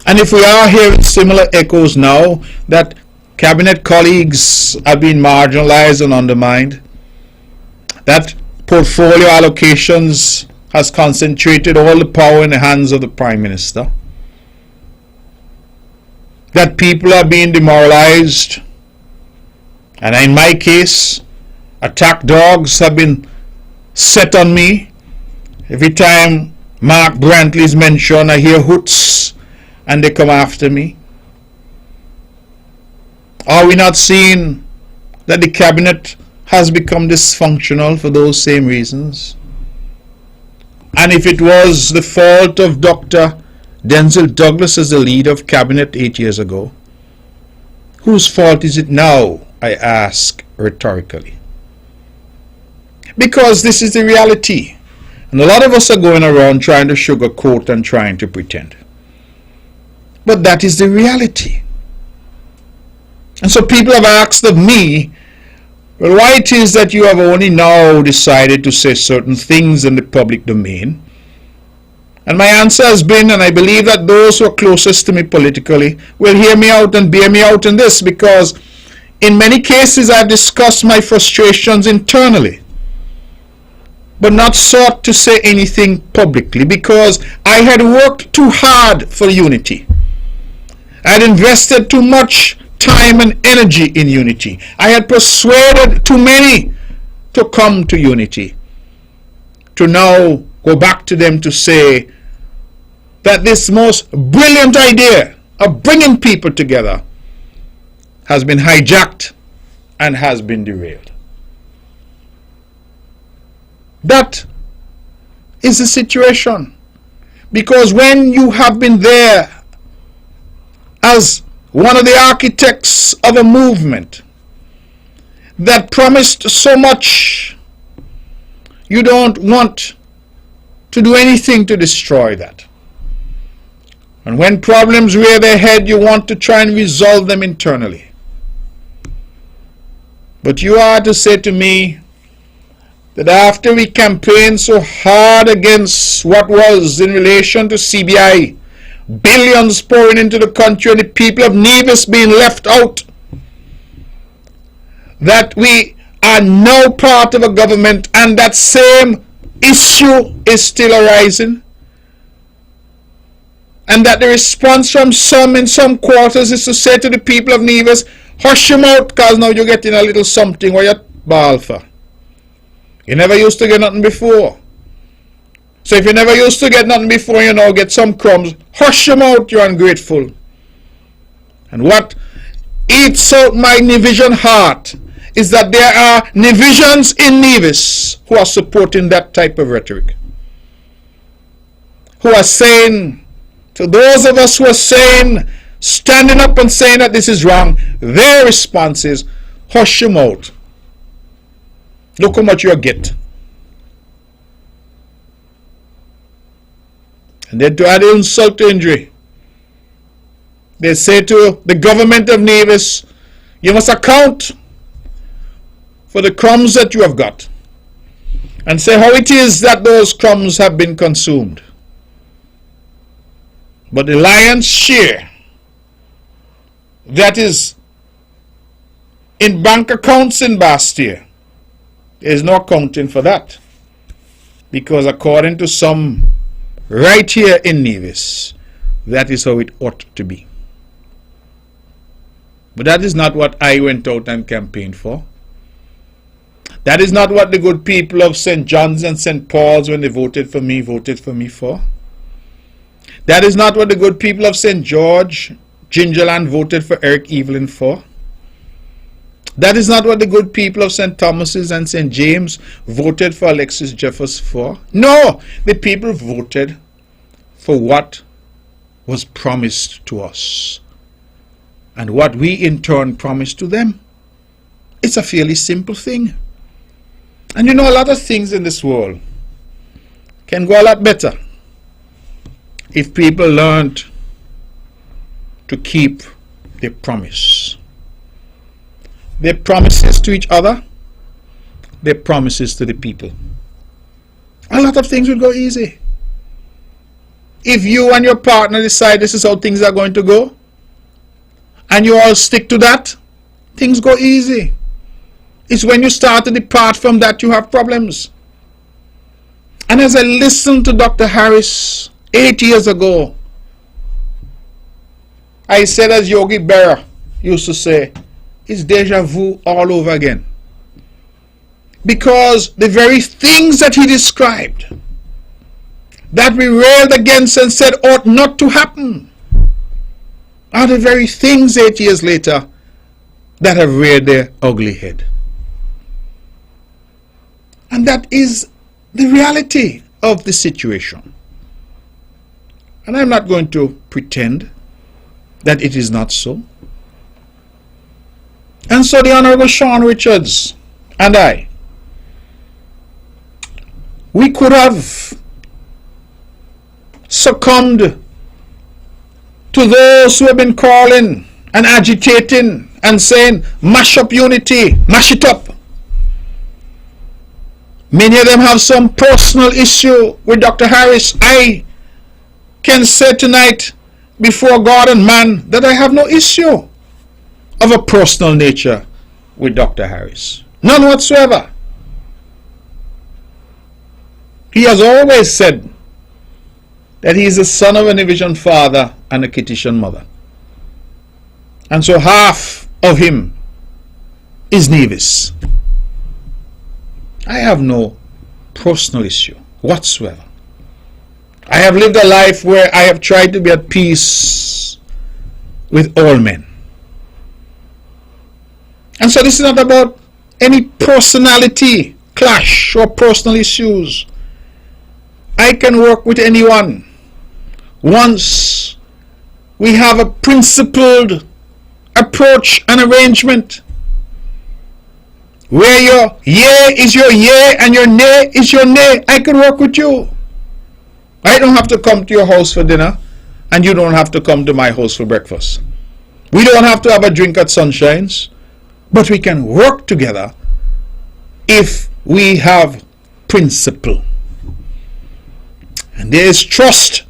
And if we are hearing similar echoes now, that cabinet colleagues are being marginalized and undermined, that portfolio allocations has concentrated all the power in the hands of the Prime Minister, that people are being demoralized, and in my case, attack dogs have been set on me. Every time Mark Brantley is mentioned, I hear hoots and they come after me. Are we not seeing that the cabinet has become dysfunctional for those same reasons? And if it was the fault of Dr. Denzil Douglas as the leader of cabinet 8 years ago, whose fault is it now, I ask rhetorically? Because this is the reality. And a lot of us are going around trying to sugarcoat and trying to pretend. But that is the reality. And so people have asked of me, well, why it is that you have only now decided to say certain things in the public domain? And my answer has been, and I believe that those who are closest to me politically will hear me out and bear me out in this, because in many cases I've discussed my frustrations internally, but not sought to say anything publicly, because I had worked too hard for unity. I had invested too much time and energy in unity. I had persuaded too many to come to unity. To now go back to them to say that this most brilliant idea of bringing people together has been hijacked and has been derailed. That is the situation. Because when you have been there as one of the architects of a movement that promised so much, you don't want to do anything to destroy that. And when problems rear their head, you want to try and resolve them internally. But you are to say to me that after we campaigned so hard against what was in relation to CBI, billions pouring into the country and the people of Nevis being left out, that we are now part of a government and that same issue is still arising, and that the response from some in some quarters is to say to the people of Nevis, hush your mouth, because now you're getting a little something where you're bawl for. You never used to get nothing before. So if you never used to get nothing before, you now get some crumbs. Hush your mouth, you're ungrateful. And what eats out my Nevision heart is that there are Nevisions in Nevis who are supporting that type of rhetoric. Who are saying, to those of us who are saying, standing up and saying that this is wrong, their response is, hush your mouth. Look how much you get. And then to add insult to injury, they say to the government of Nevis, you must account for the crumbs that you have got, and say how it is that those crumbs have been consumed. But the lion's share that is in bank accounts in Bastia, there is no accounting for that, because according to some right here in Nevis, that is how it ought to be. But that is not what I went out and campaigned for. That is not what the good people of St. John's and St. Paul's, when they voted for me for. That is not what the good people of St. George, Gingerland, voted for Eric Evelyn for. That is not what the good people of St. Thomas's and St. James voted for Alexis Jeffers for. No, the people voted for what was promised to us and what we in turn promised to them. It's a fairly simple thing. And you know, a lot of things in this world can go a lot better if people learned to keep their promise. Their promises to each other, their promises to the people. A lot of things will go easy. If you and your partner decide this is how things are going to go, and you all stick to that, things go easy. It's when you start to depart from that you have problems. And as I listened to Dr. Harris 8 years ago, I said, as Yogi Berra used to say, it's deja vu all over again. Because the very things that he described, that we railed against and said ought not to happen, are the very things 8 years later that have reared their ugly head. And that is the reality of the situation. And I'm not going to pretend that it is not so. And so the Honorable Sean Richards and I, we could have succumbed to those who have been calling and agitating and saying, mash up unity, mash it up. Many of them have some personal issue with Dr. Harris. I can say tonight before God and man that I have no issue of a personal nature with Dr. Harris. None whatsoever. He has always said that he is the son of an Evision father and a Kittitian mother. And so half of him is Nevis. I have no personal issue whatsoever. I have lived a life where I have tried to be at peace with all men. And so this is not about any personality clash or personal issues. I can work with anyone once we have a principled approach and arrangement where your yea is your yea and your nay is your nay. I can work with you. I don't have to come to your house for dinner, and you don't have to come to my house for breakfast. We don't have to have a drink at Sunshine's, but we can work together if we have principle. And there is trust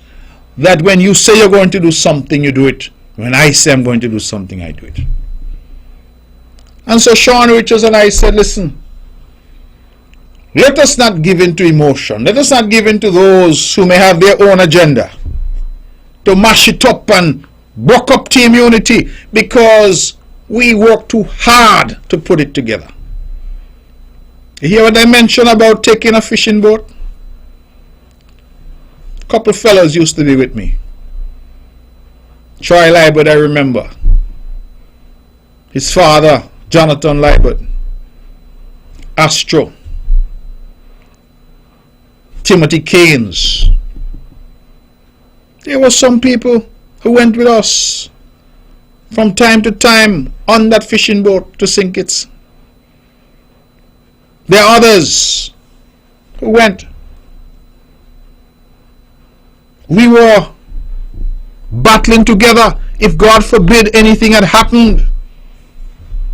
that when you say you're going to do something, you do it. When I say I'm going to do something, I do it. And so Sean Richards and I said, listen, let us not give in to emotion. Let us not give in to those who may have their own agenda to mash it up and broke up team unity because we work too hard to put it together. You hear what I mentioned about taking a fishing boat? A couple of fellows used to be with me. Troy Liebert, I remember. His father, Jonathan Liebert. Astro. Timothy Keynes. There were some people who went with us from time to time on that fishing boat to sink it. There are others who went. We were battling together. If God forbid anything had happened,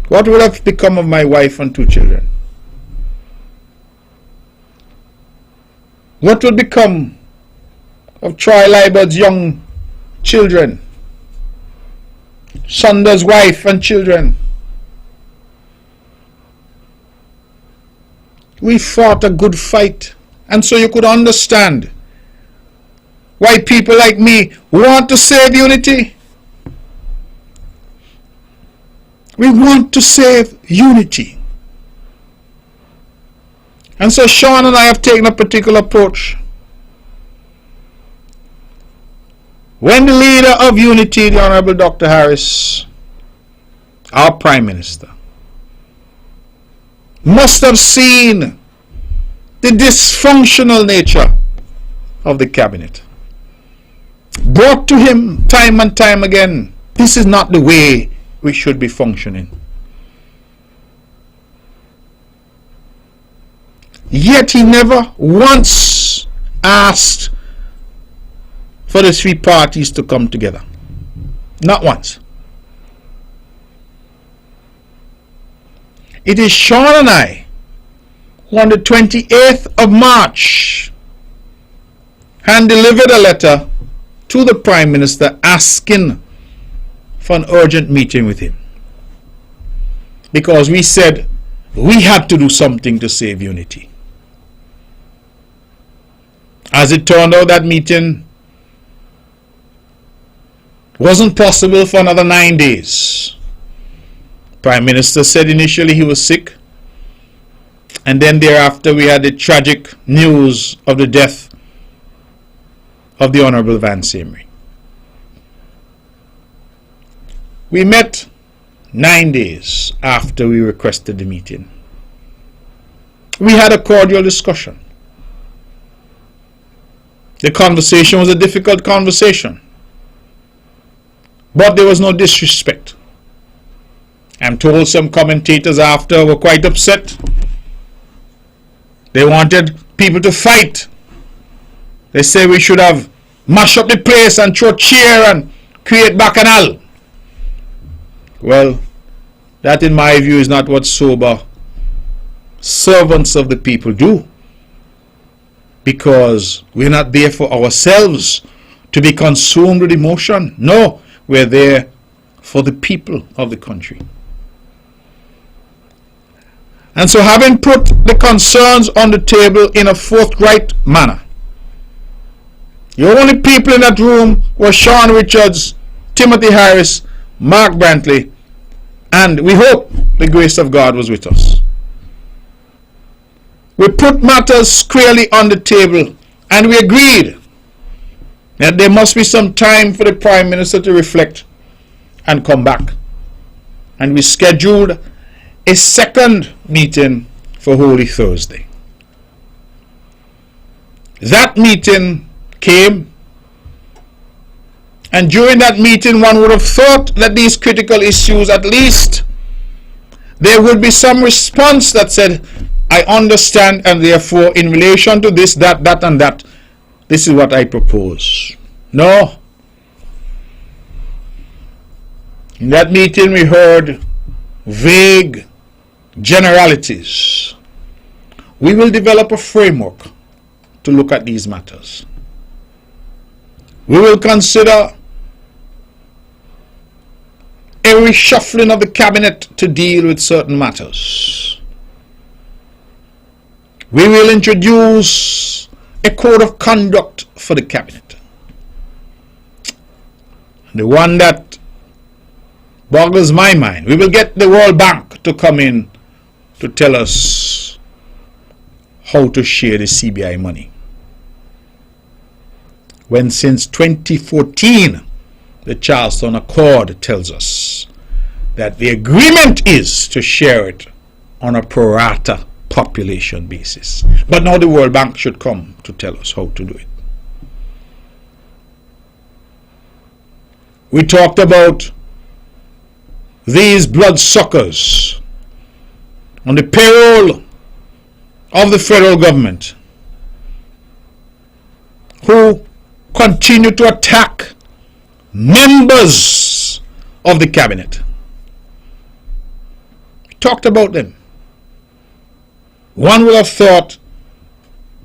what would have become of my wife and 2 children? What would become of Troy Liebert's young children? Sunda's wife and children? We fought a good fight. And so you could understand why people like me want to save unity. We want to save unity. And so Sean and I have taken a particular approach. When the leader of unity, the Honorable Dr. Harris, our Prime Minister, must have seen the dysfunctional nature of the cabinet, brought to him time and time again, this is not the way we should be functioning. Yet he never once asked for the 3 parties to come together. Not once. It is Sean and I who on the 28th of March hand delivered a letter to the Prime Minister asking for an urgent meeting with him. Because we said we had to do something to save unity. As it turned out, that meeting wasn't possible for another 9 days. Prime Minister said initially he was sick, and then thereafter we had the tragic news of the death of the Honorable Van Semery. We met 9 days after we requested the meeting. We had a cordial discussion. The conversation was a difficult conversation, but there was no disrespect. I'm told some commentators after were quite upset. They wanted people to fight. They say we should have mashed up the place and throw chair and create bacchanal. Well, that in my view is not what sober servants of the people do, because we're not there for ourselves to be consumed with emotion. No, we're there for the people of the country. And so, having put the concerns on the table in a forthright manner, the only people in that room were Sean Richards, Timothy Harris, Mark Brantley, and we hope the grace of God was with us. We put matters squarely on the table, and we agreed that there must be some time for the Prime Minister to reflect and come back. And we scheduled a second meeting for Holy Thursday. That meeting came, and during that meeting one would have thought that these critical issues, at least there would be some response that said, I understand, and therefore in relation to this, that and that, this is what I propose. No. In that meeting we heard vague generalities. We will develop a framework to look at these matters. We will consider a reshuffling of the cabinet to deal with certain matters. We will introduce a code of conduct for the cabinet. The one that boggles my mind, we will get the World Bank to come in to tell us how to share the CBI money, when since 2014 the Charleston Accord tells us that the agreement is to share it on a pro rata population basis. But now the World Bank should come to tell us how to do it. We talked about these bloodsuckers on the payroll of the federal government who continue to attack members of the cabinet. Talked about them. One would have thought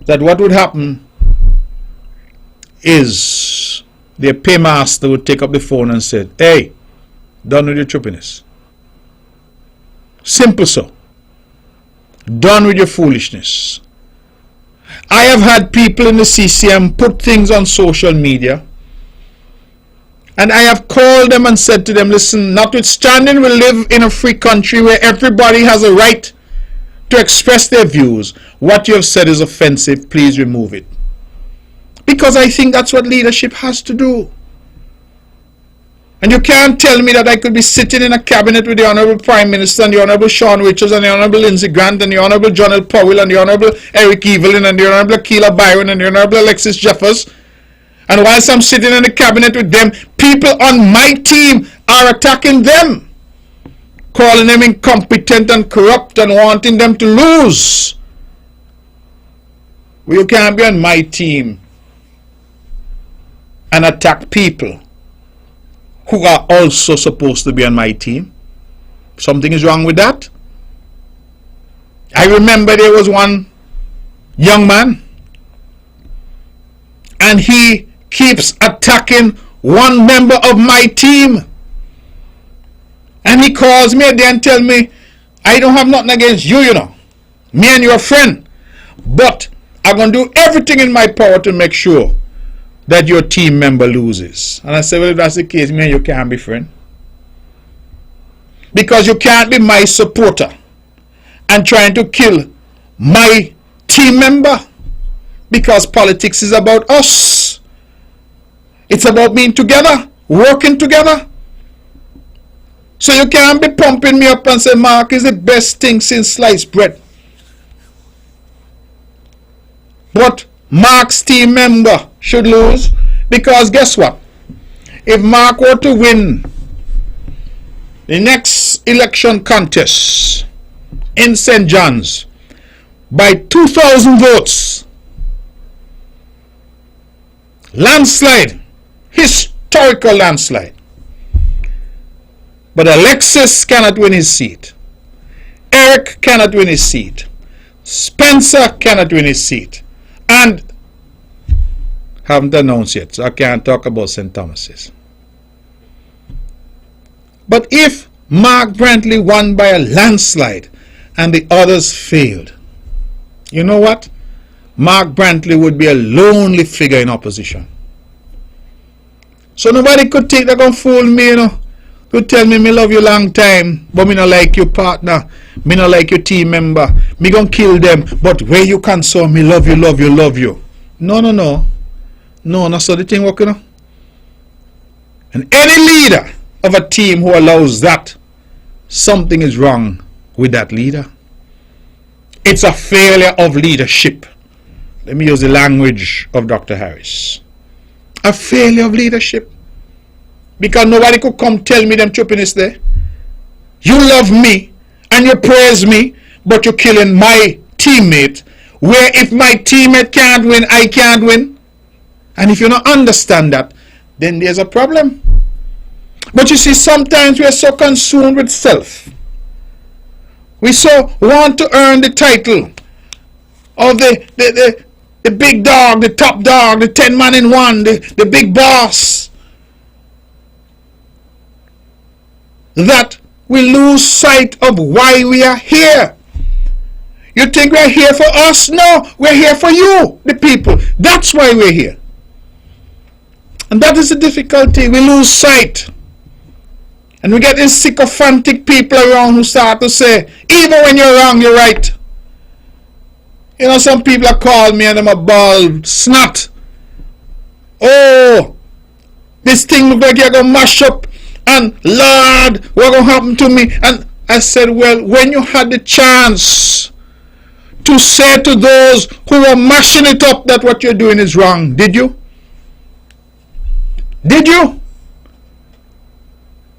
that what would happen is their paymaster would take up the phone and say, hey, done with your trippiness. Simple so. Done with your foolishness. I have had people in the CCM put things on social media, and I have called them and said to them, listen, notwithstanding we live in a free country where everybody has a right to express their views, what you have said is offensive, please remove it. Because I think that's what leadership has to do. And you can't tell me that I could be sitting in a cabinet with the Honorable Prime Minister and the Honorable Sean Richards and the Honorable Lindsey Grant and the Honorable John L. Powell and the Honorable Eric Evelyn and the Honorable Keela Byron and the Honorable Alexis Jeffers, and whilst I'm sitting in the cabinet with them, people on my team are attacking them, calling them incompetent and corrupt and wanting them to lose. Well, you can't be on my team and attack people who are also supposed to be on my team. Something is wrong with that. I remember there was one young man, and he keeps attacking one member of my team. And he calls me and then tell me, I don't have nothing against you, you know. Me and your friend. But I'm going to do everything in my power to make sure that your team member loses. And I said, well, if that's the case, me and you can't be friends. Because you can't be my supporter and trying to kill my team member. Because politics is about us. It's about being together, working together. So you can't be pumping me up and say Mark is the best thing since sliced bread. But Mark's team member should lose, because guess what? If Mark were to win the next election contest in St. John's by 2,000 votes, landslide, historic historical landslide. But Alexis cannot win his seat. Eric cannot win his seat. Spencer cannot win his seat. And haven't announced yet, so I can't talk about St. Thomas's. But if Mark Brantley won by a landslide and the others failed, you know what? Mark Brantley would be a lonely figure in opposition. So nobody could take that and fool me, you know. Could tell me love you long time, but me not like your partner, me not like your team member, me gonna kill them, but where you console me love you, love you, love you. No, no, no. No, not so the thing work, you know. And any leader of a team who allows that, something is wrong with that leader. It's a failure of leadership. Let me use the language of Dr. Harris. A failure of leadership. Because nobody could come tell me them trippiness there. You love me and you praise me, but you're killing my teammate. Where if my teammate can't win, I can't win. And if you don't understand that, then there's a problem. But you see, sometimes we are so consumed with self. We so want to earn the title of the big dog, the top dog, the 10 man in one, the big boss, that we lose sight of why we are here. You think we're here for us? No, we're here for you, the people. That's why we're here. And that is the difficulty. We lose sight. And we get these sycophantic people around who start to say, even when you're wrong, you're right. You know, some people are called me and I'm a ball snot. Oh, this thing look like you're going to mash up. And Lord, what going to happen to me? And I said, well, when you had the chance to say to those who are mashing it up that what you're doing is wrong, did you? Did you?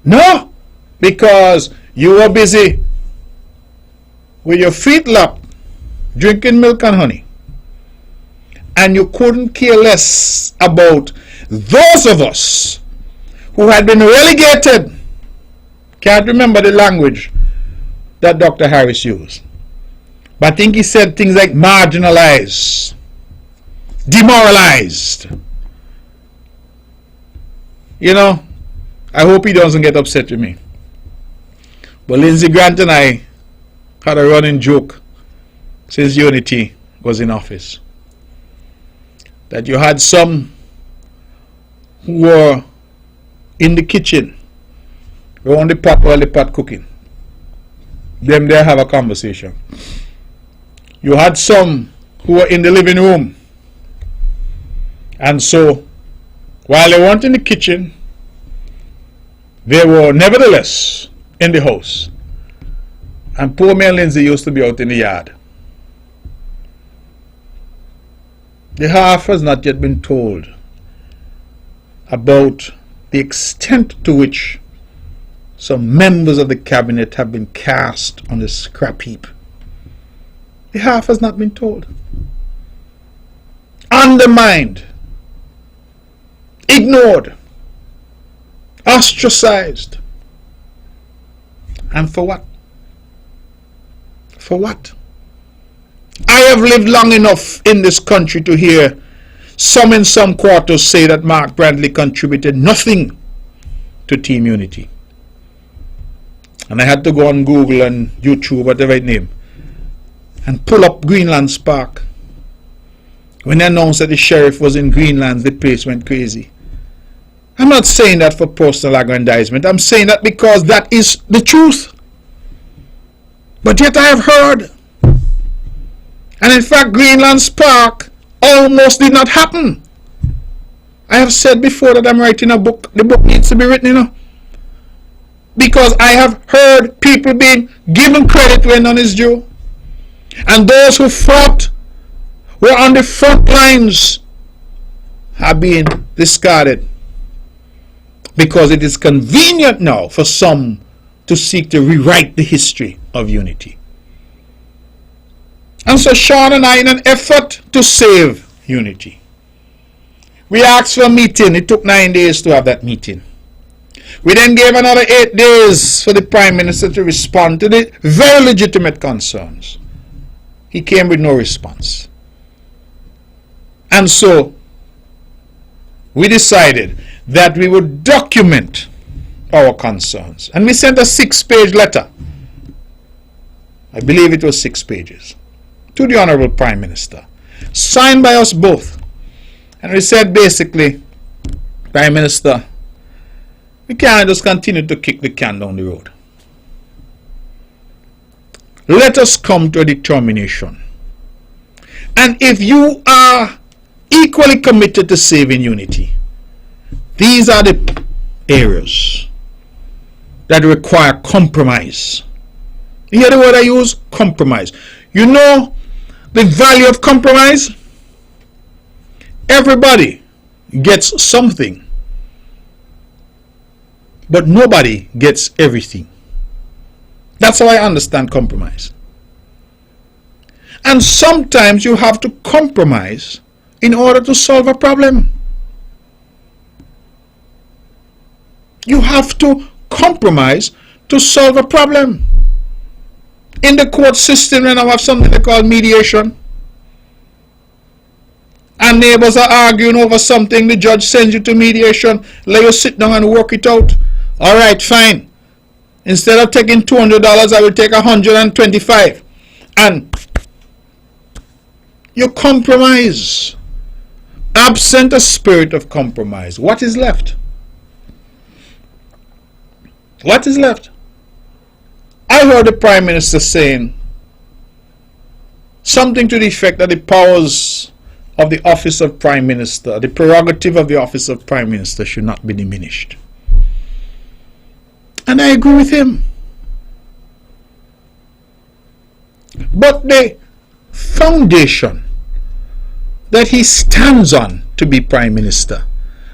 No, because you were busy with your feet locked, drinking milk and honey. And you couldn't care less about those of us who had been relegated. Can't remember the language that Dr. Harris used. But I think he said things like marginalized, demoralized. You know, I hope he doesn't get upset with me. But Lindsey Grant and I had a running joke since Unity was in office, that you had some who were in the kitchen around the pot while the pot cooking. Them there have a conversation. You had some who were in the living room, and so while they weren't in the kitchen, they were nevertheless in the house. And poor me and Lindsay used to be out in the yard. The half has not yet been told about the extent to which some members of the cabinet have been cast on the scrap heap. The half has not been told. Undermined, ignored, ostracized. And for what? For what? I have lived long enough in this country to hear some in some quarters say that Mark Brantley contributed nothing to Team Unity. And I had to go on Google and YouTube, whatever it name, and pull up Greenland Spark. When they announced that the sheriff was in Greenland, the place went crazy. I'm not saying that for personal aggrandizement. I'm saying that because that is the truth. But yet I have heard. And in fact, Greenland Spark almost did not happen. I have said before that I'm writing a book. The book needs to be written, you know. Because I have heard people being given credit where none is due. And those who fought, were on the front lines, are being discarded. Because it is convenient now for some to seek to rewrite the history of unity. And so Sean and I, in an effort to save unity, We asked for a meeting. It took 9 days to have that meeting. We then gave another 8 days for the Prime Minister to respond to the very legitimate concerns. He came with no response. And so, we decided that we would document our concerns. And we sent a 6-page letter. I believe it was 6 pages. To the Honorable Prime Minister. Signed by us both. And we said basically, Prime Minister, we can't just continue to kick the can down the road. Let us come to a determination. And if you are equally committed to saving unity, these are the areas that require compromise. You hear the word I use? Compromise. You know the value of compromise? Everybody gets something, but nobody gets everything. That's how I understand compromise. And sometimes you have to compromise in order to solve a problem. You have to compromise to solve a problem. In the court system, we now have something they call mediation. And neighbors are arguing over something. The judge sends you to mediation. Let you sit down and work it out. All right, fine. Instead of taking $200, I will take $125. And you compromise. Absent a spirit of compromise, what is left? What is left? I heard the Prime Minister saying something to the effect that the powers of the office of Prime Minister, the prerogative of the office of Prime Minister should not be diminished. And I agree with him. But the foundation that he stands on to be Prime Minister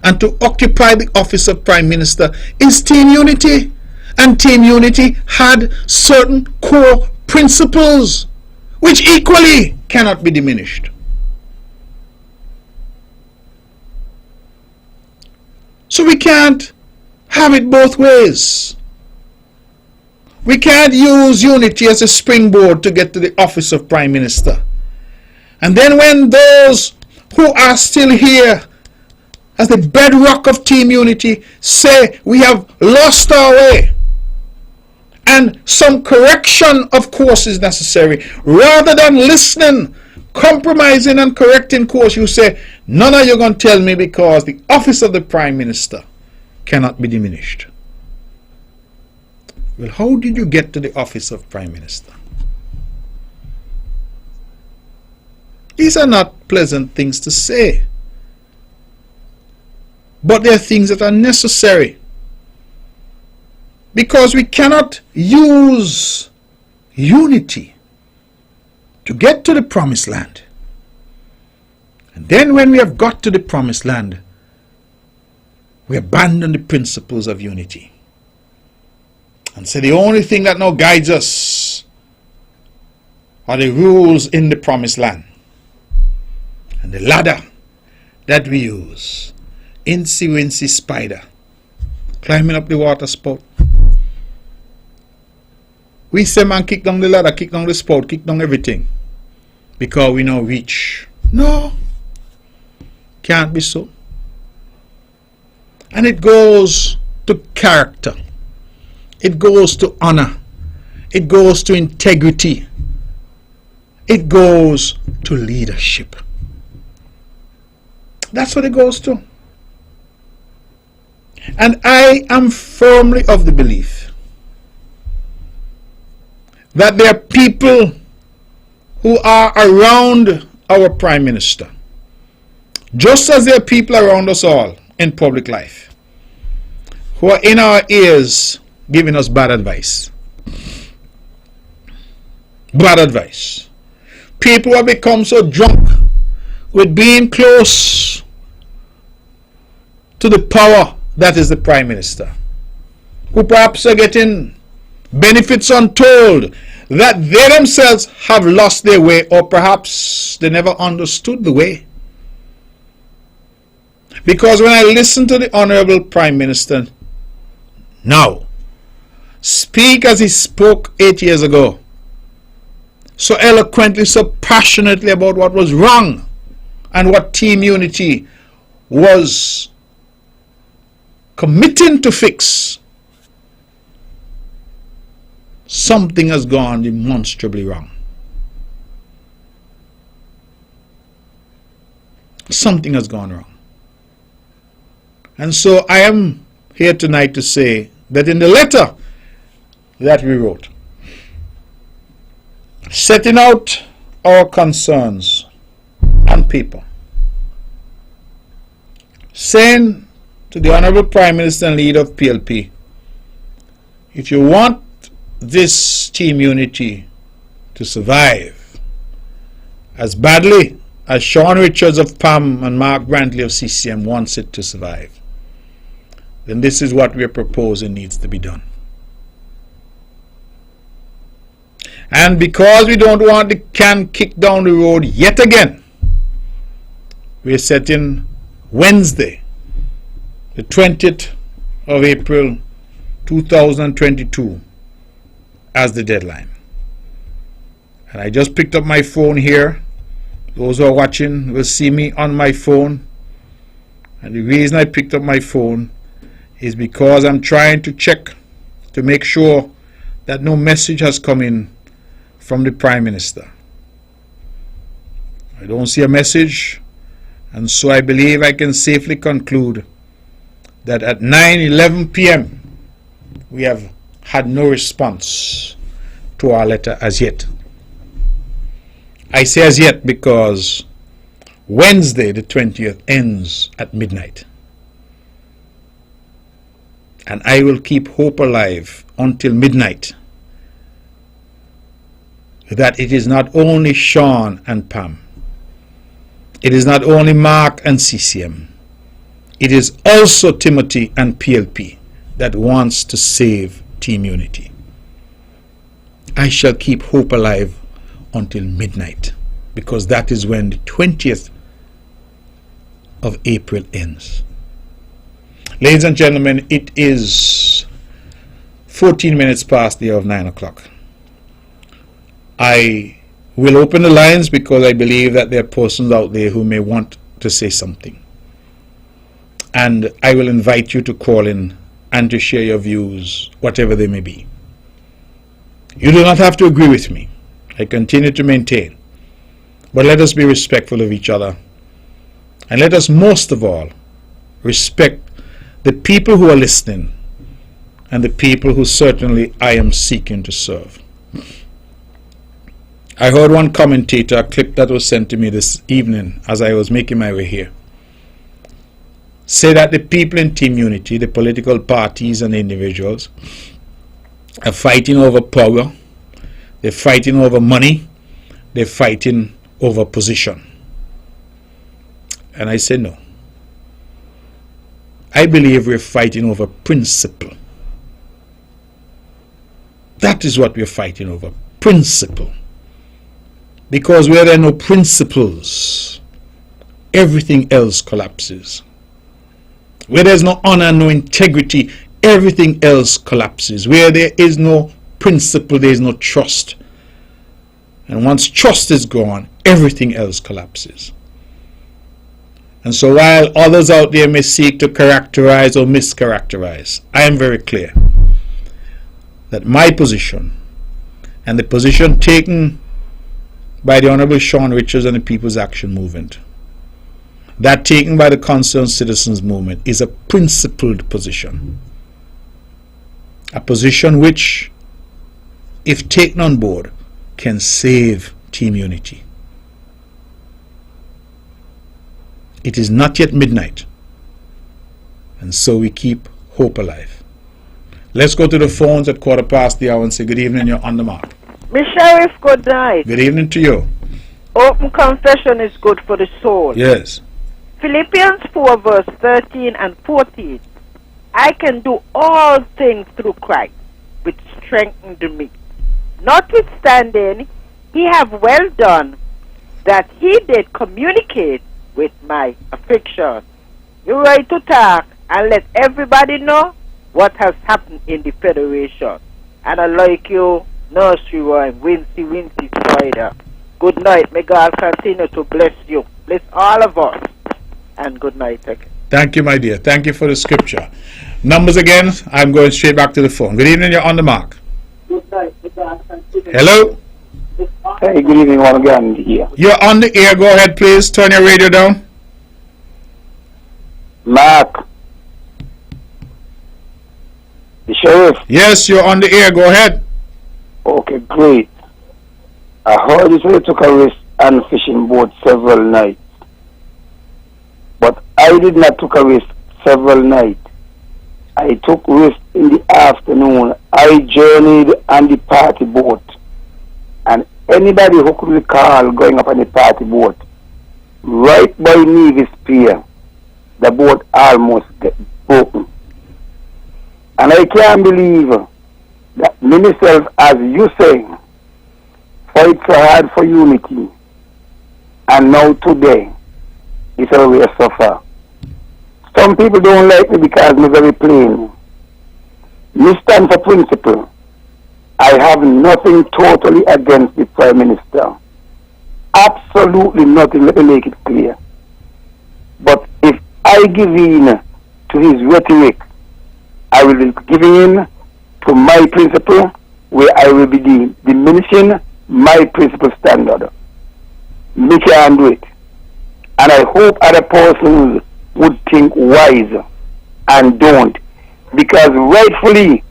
and to occupy the office of Prime Minister is team unity. And team unity had certain core principles which equally cannot be diminished. So we can't have it both ways. We can't use unity as a springboard to get to the office of Prime Minister. And then when those who are still here as the bedrock of team unity say we have lost our way and some correction of course is necessary, rather than listening, compromising and correcting course, you say, none of you are going to tell me because the office of the Prime Minister cannot be diminished. Well, how did you get to the office of Prime Minister? These are not pleasant things to say, but they are things that are necessary, because we cannot use unity to get to the promised land. And then when we have got to the promised land, we abandon the principles of unity and say the only thing that now guides us are the rules in the promised land. And the ladder that we use, incy wincy spider, climbing up the water spout. We say, man, kick down the ladder, kick down the spout, kick down everything, because we now reach. No, can't be so. And it goes to character, it goes to honor, it goes to integrity, it goes to leadership. That's what it goes to. And I am firmly of the belief that there are people who are around our Prime Minister, just as there are people around us all in public life, who are in our ears giving us bad advice. Bad advice. People have become so drunk with being close to the power that is the Prime Minister, who perhaps are getting benefits untold, that they themselves have lost their way, or perhaps they never understood the way. Because when I listen to the Honorable Prime Minister now speak as he spoke 8 years ago, so eloquently, so passionately about what was wrong and what Team Unity was committing to fix, something has gone demonstrably wrong. Something has gone wrong. And so I am here tonight to say that in the letter that we wrote, setting out our concerns on paper, saying to the Honorable Prime Minister and leader of PLP, if you want this Team Unity to survive as badly as Sean Richards of PAM and Mark Brantley of CCM wants it to survive, then this is what we are proposing needs to be done. And because we don't want the can kicked down the road yet again, we are setting Wednesday, the 20th of April 2022 as the deadline. And I just picked up my phone here. Those who are watching will see me on my phone. And the reason I picked up my phone is because I'm trying to check to make sure that no message has come in from the Prime Minister. I don't see a message, and so I believe I can safely conclude that at 9:11 p.m. we have had no response to our letter as yet. I say as yet because Wednesday the 20th ends at midnight. And I will keep hope alive until midnight that it is not only Sean and Pam, it is not only Mark and CCM, it is also Timothy and PLP that wants to save Team Unity. I shall keep hope alive until midnight, because that is when the 20th of April ends. Ladies and gentlemen, it is 14 minutes past the hour of 9 o'clock. I will open the lines because I believe that there are persons out there who may want to say something. And I will invite you to call in and to share your views, whatever they may be. You do not have to agree with me. I continue to maintain. But let us be respectful of each other. And let us most of all respect the people who are listening and the people who certainly I am seeking to serve. I heard one commentator, a clip that was sent to me this evening as I was making my way here, say that the people in Team Unity, the political parties and individuals, are fighting over power, they're fighting over money, they're fighting over position. And I say no. I believe we're fighting over principle. That is what we're fighting over, principle. Because where there are no principles, everything else collapses. Where there's no honor, no integrity, everything else collapses. Where there is no principle, there is no trust. And once trust is gone, everything else collapses. And so while others out there may seek to characterize or mischaracterize, I am very clear that my position and the position taken by the Honorable Sean Richards and the People's Action Movement, that taken by the Concerned Citizens Movement, is a principled position. A position which, if taken on board, can save Team Unity. It is not yet midnight, and so we keep hope alive. Let's go to the phones at 15 the hour and say good evening, you're on the mark. Miss Sheriff, good night. Good evening to you. Open confession is good for the soul. Yes. Philippians 4 verse 13 and 14. I can do all things through Christ, which strengthened me. Notwithstanding, he have well done that he did communicate with my affliction. You're right to talk and let everybody know what has happened in the Federation. And I like you, nursery rhyme, Wincy Spider. Good night. May God continue to bless you. Bless all of us. And good night again. Thank you, my dear. Thank you for the scripture. Numbers again. I'm going straight back to the phone. Good evening. You're on the mark. Good night. May God continue. Hello? Hey, good evening, one again here. You're on the air. Go ahead, please. Turn your radio down. Mark. The sheriff. Yes, you're on the air. Go ahead. Okay, great. I heard you say you took a risk on fishing boat several nights. But I did not took a risk several nights. I took risk in the afternoon. I journeyed on the party boat. And anybody who could recall going up on the party boat, right by Nevis Pier, the boat almost get broken. And I can't believe that myself, as you say, fight so hard for unity. And now today, this is how we suffer. Some people don't like me because I'm very plain. Me stand for principle. I have nothing totally against the Prime Minister. Absolutely nothing, let me make it clear. But if I give in to his rhetoric, I will be giving in to my principle, where I will be diminishing my principle standard. Me can't do it. And I hope other persons would think wise and don't. Because rightfully,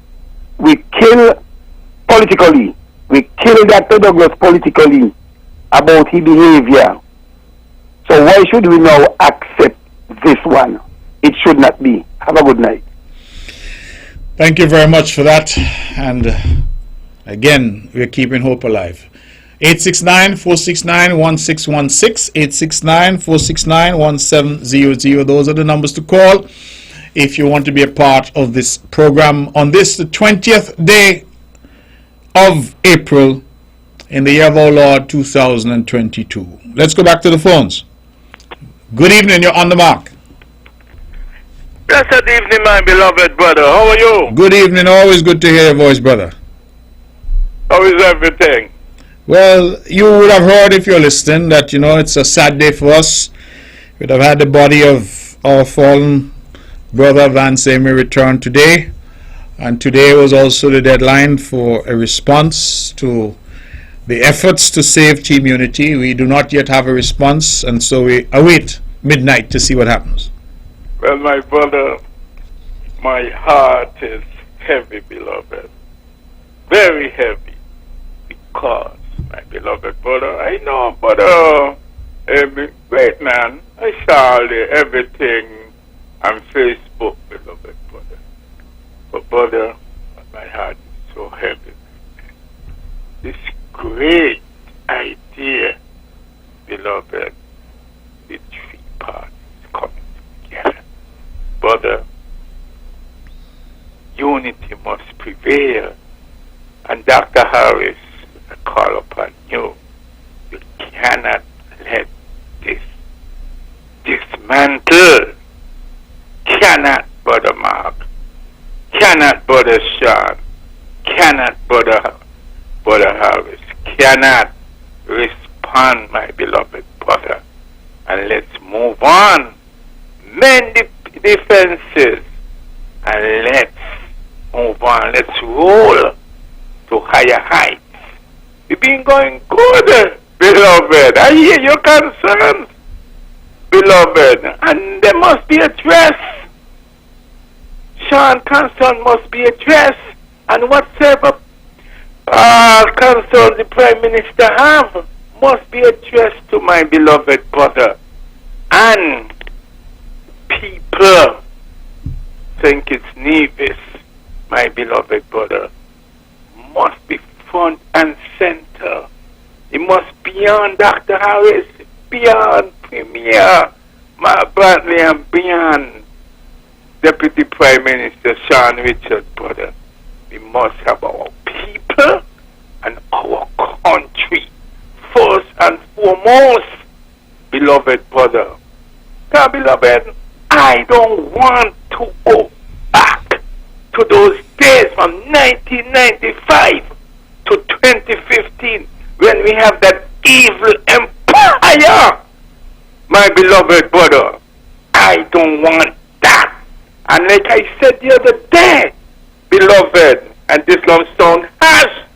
we kill politically. We kill Dr. Douglas politically about his behavior. So why should we now accept this one? It should not be. Have a good night. Thank you very much for that. And again, we're keeping hope alive. 869-469-1616, 869-469-1700. Those are the numbers to call if you want to be a part of this program on this, the 20th day of April in the year of our Lord 2022. Let's go back to the phones. Good evening, you're on the mark. Blessed evening, my beloved brother. How are you? Good evening, always good to hear your voice, brother. How is everything? Well, you would have heard if you're listening that, it's a sad day for us. We'd have had the body of our fallen brother Vance Amy return today. And today was also the deadline for a response to the efforts to save Team Unity. We do not yet have a response, and so we await midnight to see what happens. Well, my brother, my heart is heavy, beloved. Very heavy. Because, my beloved brother, I know, brother, great man, I saw everything on Facebook, beloved brother. But, brother, my heart is so heavy. This great idea, beloved, the three parties coming together. Brother, unity must prevail. And Dr. Harris, I call upon you. You cannot let this dismantle. Cannot, Brother Mark. Cannot, Brother Sean. Cannot, Brother Harris. Cannot respond, my beloved brother. And let's move on. Mend the defenses. And let's move on. Let's roll to higher heights. We've been going good, beloved. I hear your concerns, beloved. And they must be addressed. Sean's concern must be addressed. And whatever concern the Prime Minister have must be addressed to my beloved brother. And people think it's Nevis, my beloved brother, must be front and center. It must be on Dr. Harris, beyond Premier Brantley, and beyond Deputy Prime Minister Sean Richard, brother. We must have our people and our country first and foremost, beloved brother. Now, beloved, I don't want to go back to those days from 1995 to 2015 when we have that evil empire. My beloved brother, I don't want that. And like I said the other day, beloved, and this long sound harsh,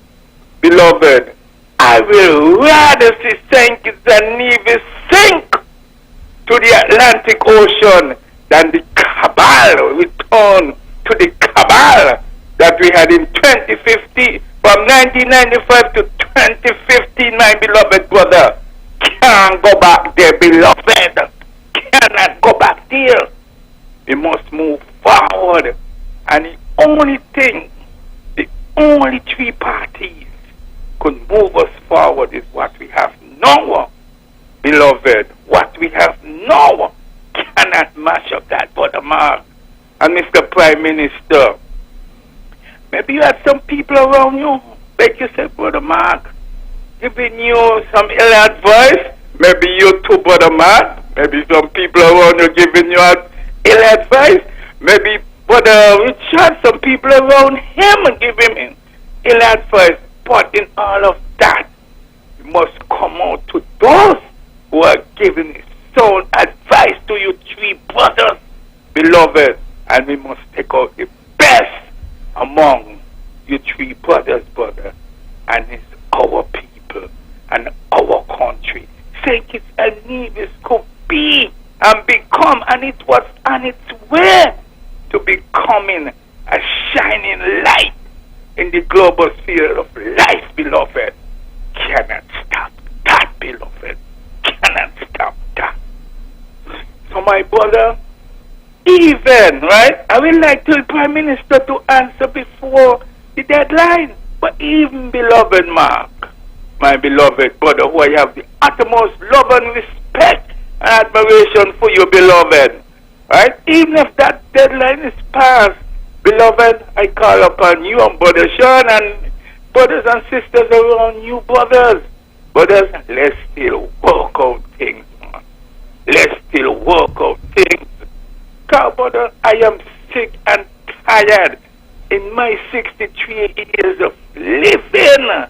beloved, I will rather see St. Kitts and Nevis sink to the Atlantic Ocean than the cabal return to the cabal that we had in 2050. From 1995 to 2015, my beloved brother, can't go back there, beloved. Cannot go back there. We must move forward. And the only thing, the only three parties could move us forward is what we have now. Beloved, what we have now cannot mash up that, Brother Mark. And Mr. Prime Minister, maybe you have some people around you, like you said, Brother Mark, giving you some ill advice. Maybe you too, Brother Mark. Maybe some people around you giving you ill advice. Maybe Brother Richard, some people around him giving him ill advice. But in all of that, we must come out to those who are giving sound advice to you three brothers, beloved. And we must take out the best among you three brothers, brother. And it's our people and our country. St. Kitts and Nevis could be and become, and it was on its way to becoming a shining light in the global sphere of life, beloved. Cannot stop that, beloved. Cannot stop that. So, my brother, even, right, I would like the Prime Minister to answer before the deadline. But even, beloved Mark, my beloved brother, who I have the utmost love and respect and admiration for you, beloved, right? Even if that deadline is passed, beloved, I call upon you and Brother Sean and brothers and sisters around you, brothers. Brothers, let's still work out things, man. Let's still work out things. Because, brother, I am sick and tired in my 63 years of living,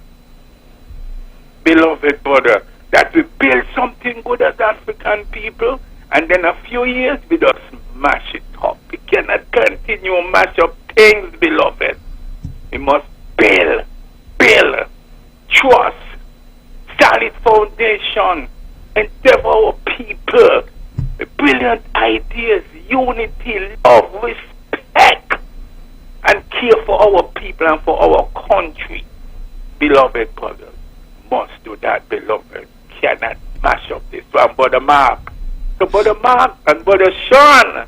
beloved brother, that we build something good as African people, and then a few years we just mash it up. We cannot continue to mash up things, beloved. We must build, trust, solid foundation, endeavor our people, brilliant ideas, unity, love, respect, and care for our people and for our country. Beloved brothers, must do that, beloved. Cannot mash up this one, Brother Mark. So Brother Mark and Brother Sean,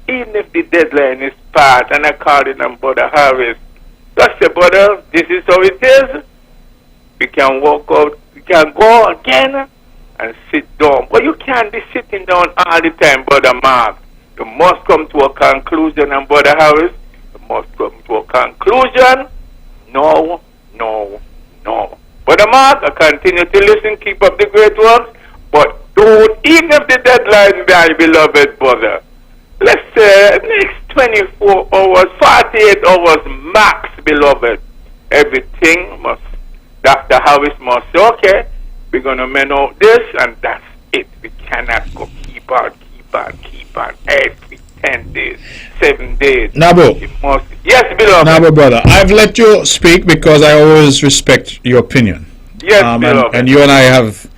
even if the deadline is passed, and I call it on Brother Harris, just say, brother, this is how it is. We can walk out, we can go again and sit down. But you can't be sitting down all the time, Brother Mark. You must come to a conclusion, and Brother Harris, you must come to a conclusion. No. Brother Mark, I continue to listen, keep up the great work, but don't, even if the deadline, my beloved brother, let's say next 24 hours, 48 hours max, beloved, everything must, Dr. Harris must say, okay, we're going to mend out this, and that's it. We cannot go keep on every 10 days, 7 days. Nabo. Yes, beloved. Nabo, brother, I've let you speak because I always respect your opinion. Yes, beloved. And you and I have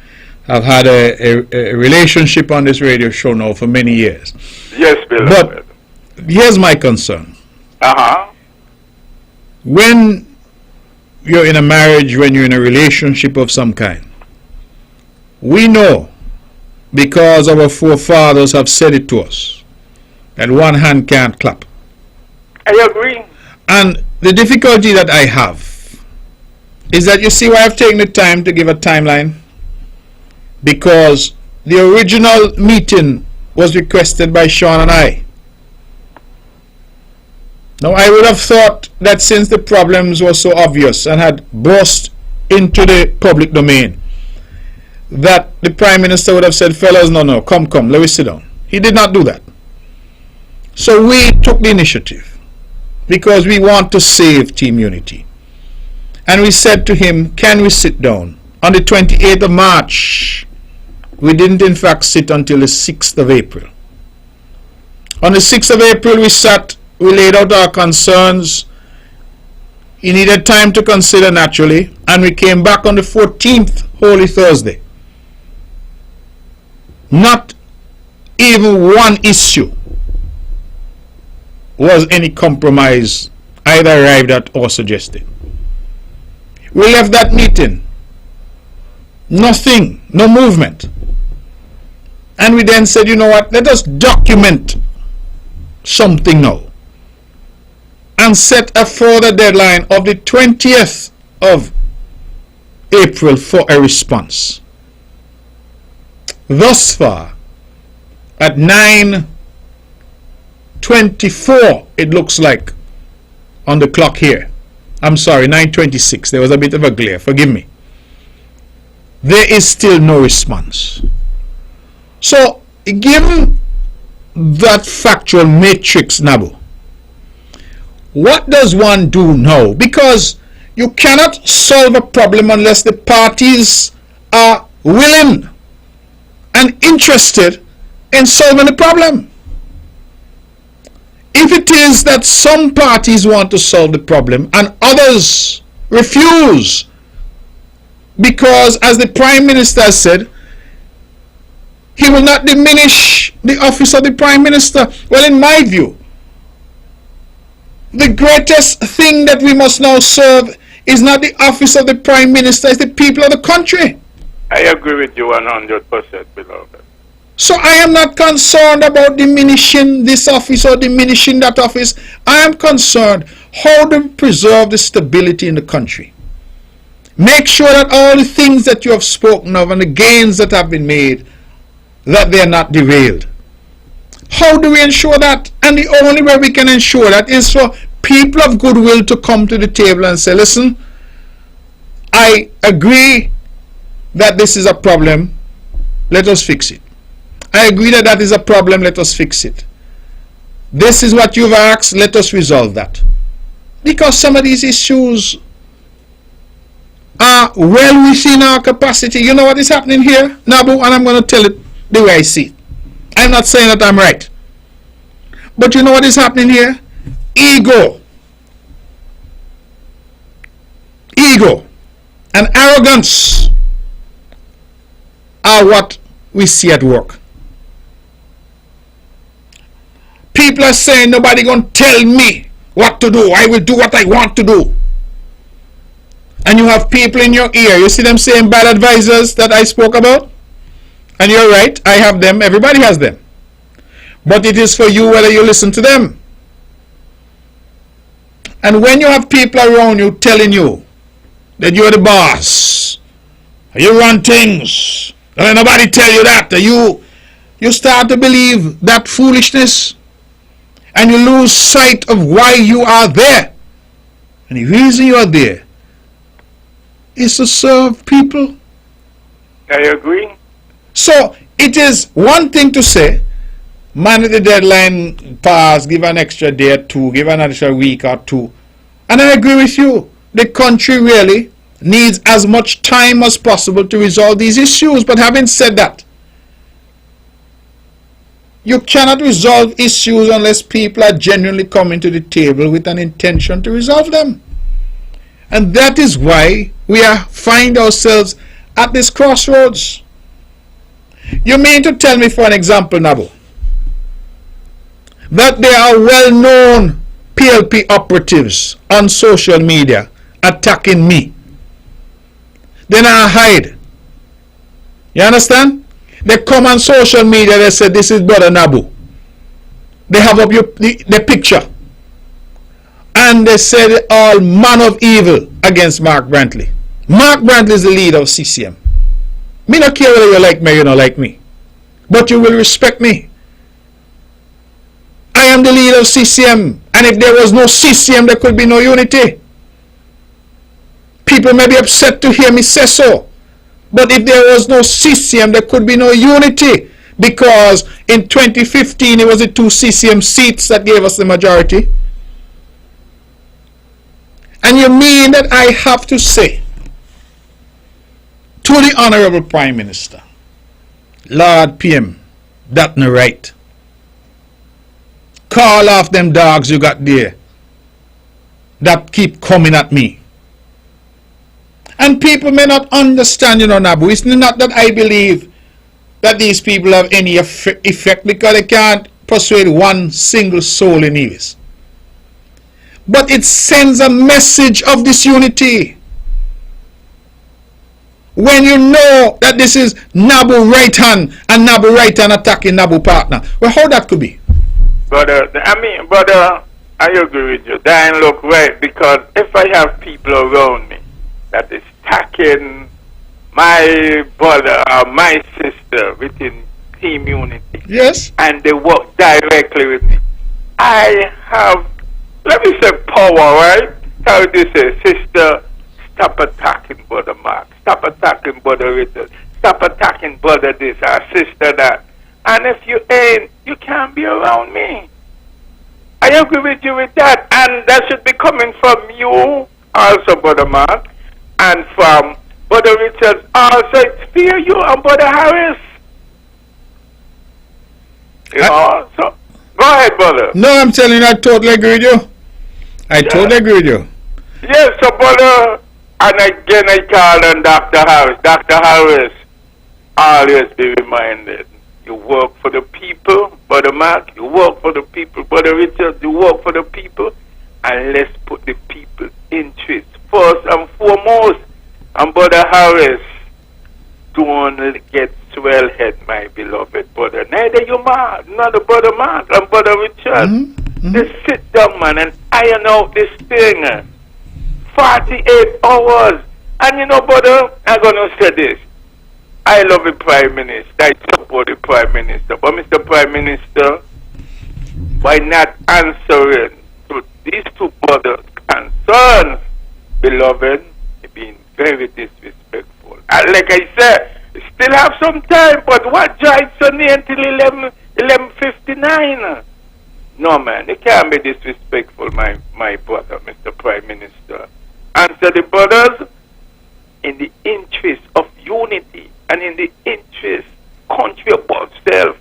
had a relationship on this radio show now for many years. Yes, beloved. But here's my concern. When you're in a marriage, when you're in a relationship of some kind, we know, because our forefathers have said it to us, that one hand can't clap. I agree. And the difficulty that I have is that, you see why I've taken the time to give a timeline? Because the original meeting was requested by Sean and I. Now, I would have thought that since the problems were so obvious and had burst into the public domain, that the Prime Minister would have said, fellas, no, come, let me sit down. He did not do that. So we took the initiative because we want to save Team Unity. And we said to him, can we sit down? On the 28th of March, we didn't in fact sit until the 6th of April. On the 6th of April, we sat, we laid out our concerns. He needed time to consider naturally, and we came back on the 14th, Holy Thursday. Not even one issue was any compromise either arrived at or suggested. We left that meeting. Nothing, no movement. And we then said, you know what, let us document something now. And set a further deadline of the 20th of April for a response. Thus far, at 9:24, it looks like, on the clock here. I'm sorry, 9:26. There was a bit of a glare. Forgive me. There is still no response. So, given that factual matrix, Nabu, what does one do now? Because you cannot solve a problem unless the parties are willing and interested in solving the problem. If it is that some parties want to solve the problem and others refuse, because as the Prime Minister said, he will not diminish the office of the Prime Minister. Well, in my view, the greatest thing that we must now serve is not the office of the Prime Minister, it's the people of the country. I agree with you 100%, beloved. So I am not concerned about diminishing this office or diminishing that office. I am concerned how to preserve the stability in the country. Make sure that all the things that you have spoken of and the gains that have been made, that they are not derailed. How do we ensure that? And the only way we can ensure that is for people of goodwill to come to the table and say, listen, I agree that this is a problem, let us fix it. I agree that that is a problem, let us fix it. This is what you've asked, let us resolve that. Because some of these issues are well within our capacity. You know what is happening here, Nabu, and I'm going to tell it the way I see it. I'm not saying that I'm right. But you know what is happening here? Ego and arrogance are what we see at work. People are saying nobody gonna tell me what to do. I will do what I want to do. And you have people in your ear. You see them saying bad advisors that I spoke about? And you're right, I have them. Everybody has them. But it is for you whether you listen to them. And when you have people around you telling you that you're the boss, you run things, don't let nobody tell you that, you start to believe that foolishness, and you lose sight of why you are there. And the reason you are there is to serve people. I agree. So it is one thing to say, man, the deadline pass, give an extra day or two, give an extra week or two. And I agree with you. The country really needs as much time as possible to resolve these issues. But having said that, you cannot resolve issues unless people are genuinely coming to the table with an intention to resolve them. And that is why we find ourselves at this crossroads. You mean to tell me, for an example, Nabu, that there are well-known PLP operatives on social media attacking me? Then I hide. You understand? They come on social media, they say, this is Brother Nabu. They have up the picture. And they say all manner of evil against Mark Brantley. Mark Brantley is the leader of CCM. Me not care whether you like me or you don't like me. But you will respect me. I am the leader of CCM. And if there was no CCM, there could be no unity. People may be upset to hear me say so. But if there was no CCM, there could be no unity. because in 2015 it was the 2 CCM seats that gave us the majority? And you mean that I have to say to the Honorable Prime Minister, Lord PM, that no right. Call off them dogs you got there that keep coming at me. And people may not understand, Nabu. It's not that I believe that these people have any effect, because they can't persuade one single soul in Nevis. But it sends a message of disunity. When you know that this is Nabu right hand and Nabu right hand attacking Nabu partner. Well, how that could be? Brother, I agree with you. That ain't look right, because if I have people around me that is attacking my brother or my sister within team unity, yes, and they work directly with me, I have, let me say, power, right? How do you say, sister, stop attacking brother Mark, stop attacking brother Richard, stop attacking brother this, or sister that. And if you ain't, you can't be around me. I agree with you with that. And that should be coming from you also, Brother Mark, and from Brother Richard also. It's fear you and Brother Harris. You know, so go ahead, brother. No, I'm telling you, I totally agree with you. I totally agree with you. Yes, so brother, and again I call on Dr. Harris. Dr. Harris, always be reminded. You work for the people, Brother Mark. You work for the people, Brother Richard. You work for the people. And let's put the people's interest first and foremost. And Brother Harris, don't get swell head, my beloved brother. Neither you, Mark, neither Brother Mark and Brother Richard. Just sit down, man, and iron out this thing. 48 hours. And you know, brother, I'm going to say this. I love the Prime Minister. I support the Prime Minister. But Mr. Prime Minister, by not answering to these two brothers' concerns, beloved, you're being very disrespectful. And like I said, you still have some time, but what drives Sunday until 11:59? No, man, you can't be disrespectful, my brother, Mr. Prime Minister. Answer the brothers in the interest of unity and in the interest country above self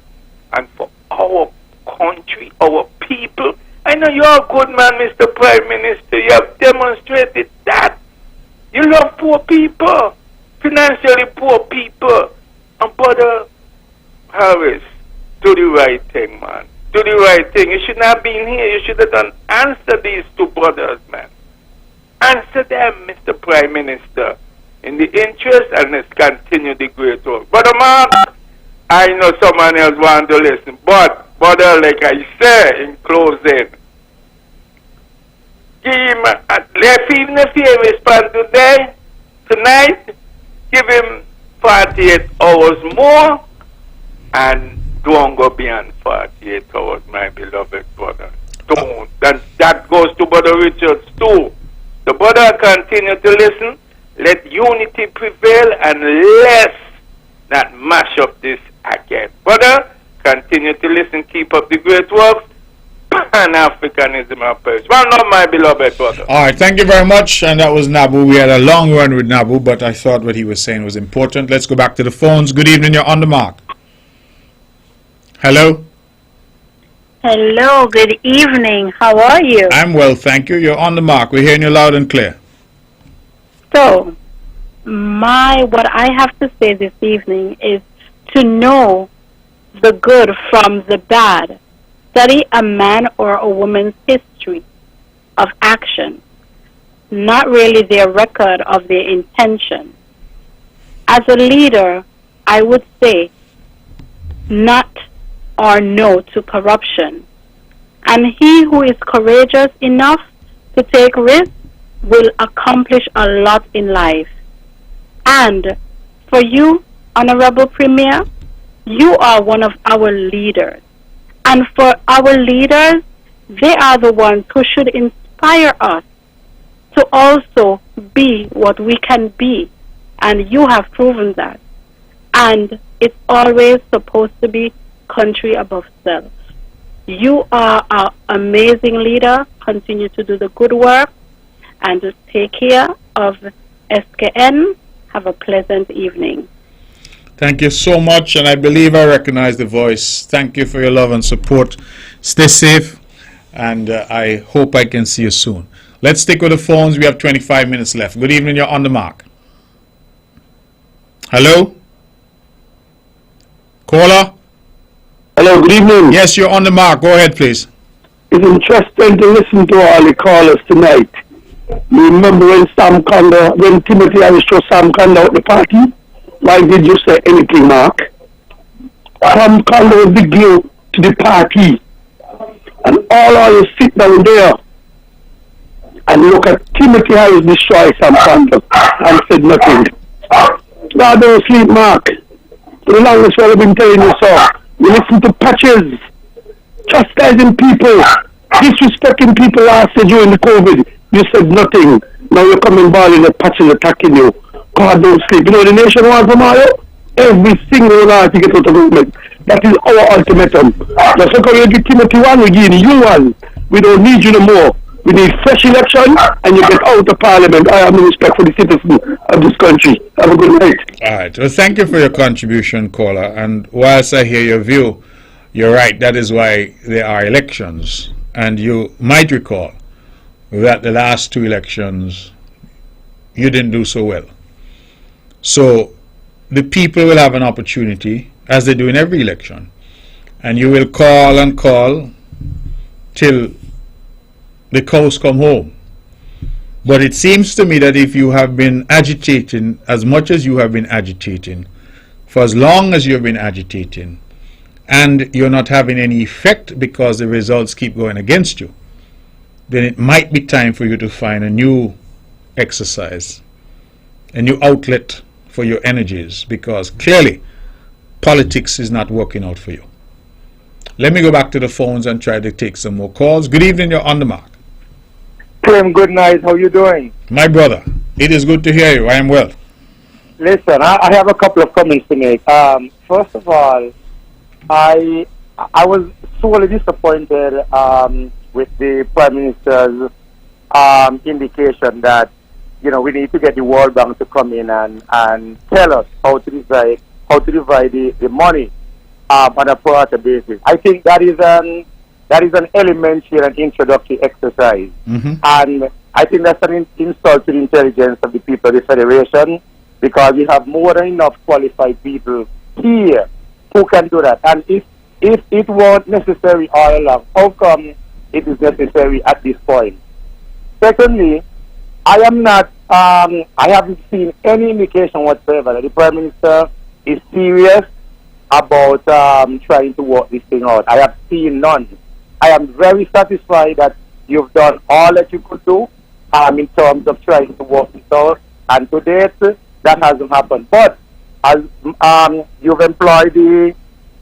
and for our country, our people. I know you're a good man, Mr. Prime Minister. You have demonstrated that. You love poor people, financially poor people. And Brother Harris, do the right thing, man. Do the right thing. You should not be in here. You should have done answer these two brothers, man. Answer them, Mr. Prime Minister, in the interest, and let's continue the great work. Brother Mark, I know someone else wants to listen, but, brother, like I say in closing, give him, even if he responds today, tonight, give him 48 hours more, and don't go beyond 48 hours, my beloved brother. Don't. And that goes to Brother Richards too. The brother continue to listen. Let unity prevail, and let's not mash up this again. Brother, continue to listen. Keep up the great work. Pan-Africanism and Paris. Well, not my beloved brother. All right, thank you very much. And that was Nabu. We had a long run with Nabu, but I thought what he was saying was important. Let's go back to the phones. Good evening. You're on the mark. Hello? Hello, good evening. How are you? I'm well, thank you. You're on the mark. We're hearing you loud and clear. So, what I have to say this evening is to know the good from the bad. Study a man or a woman's history of action, not really their record of their intention. As a leader, I would say not or no to corruption. And he who is courageous enough to take risks will accomplish a lot in life. And for you, Honorable Premier, you are one of our leaders. And for our leaders, they are the ones who should inspire us to also be what we can be. And you have proven that. And it's always supposed to be country above self. You are an amazing leader. Continue to do the good work and just take care of SKN. Have a pleasant evening. Thank you so much, and I believe I recognize the voice. Thank you for your love and support. Stay safe, and I hope I can see you soon. Let's stick with the phones. We have 25 minutes left. Good evening, you're on the mark. Hello? Caller? Hello, good evening. Yes, you're on the mark. Go ahead, please. It's interesting to listen to all the callers tonight. You remember when Timothy Harris threw Sam Conda at the party? Why did you say anything, Mark? Sam Conda was the glue to the party. And all of you sit down there and look at Timothy Harris destroy Sam Conda and said nothing. God don't sleep, Mark. For the longest while I've been telling you so. You listen to Patches chastising people, disrespecting people last year during the COVID. You said nothing. Now you're coming bawling the Patches attacking you. God don't sleep. You know the nation wants tomorrow? Every single one to get out of government. That is our ultimatum. Just look how you give Timothy one, we give you one. We don't need you no more. We need fresh election and you get out of parliament. I have no respect for the citizens of this country. Have a good night. All right. Well, thank you for your contribution, caller. And whilst I hear your view, you're right. That is why there are elections. And you might recall that the last two elections, you didn't do so well. So the people will have an opportunity, as they do in every election, and you will call and call till the cows come home. But it seems to me that if you have been agitating as much as you have been agitating, for as long as you've been agitating, and you're not having any effect because the results keep going against you, then it might be time for you to find a new exercise, a new outlet for your energies, because clearly politics is not working out for you. Let me go back to the phones and try to take some more calls. Good evening, you're on the mark. Tim, good night. How you doing? My brother, it is good to hear you. I am well. Listen, I have a couple of comments to make. First of all, I was sorely disappointed with the Prime Minister's indication that, you know, we need to get the World Bank to come in and tell us how to divide the money on a pro rata basis. I think that is an elementary and introductory exercise. And I think that's an insult to the intelligence of the people of the Federation, because we have more than enough qualified people here who can do that. And if it weren't necessary all along, how come it is necessary at this point? Secondly, I haven't seen any indication whatsoever that the Prime Minister is serious about trying to work this thing out. I have seen none. I am very satisfied that you've done all that you could do in terms of trying to work this out, and to date, that hasn't happened. But as you've employed the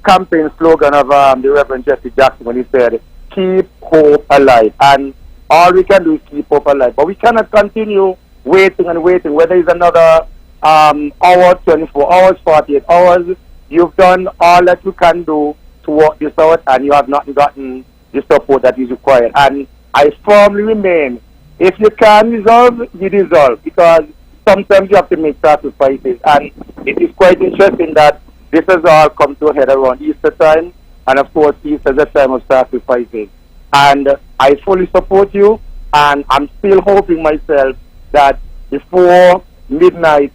campaign slogan of the Reverend Jesse Jackson when he said, "Keep hope alive," and all we can do is keep hope alive. But we cannot continue waiting and waiting, whether it's another hour, 24 hours, 48 hours. You've done all that you can do to work this out, and you have not gotten the support that is required. And I firmly remain, if you can resolve, you resolve, because sometimes you have to make sacrifices. And it is quite interesting that this has all come to a head around Easter time, and of course Easter is a time of sacrifices. And I fully support you, and I'm still hoping myself that before midnight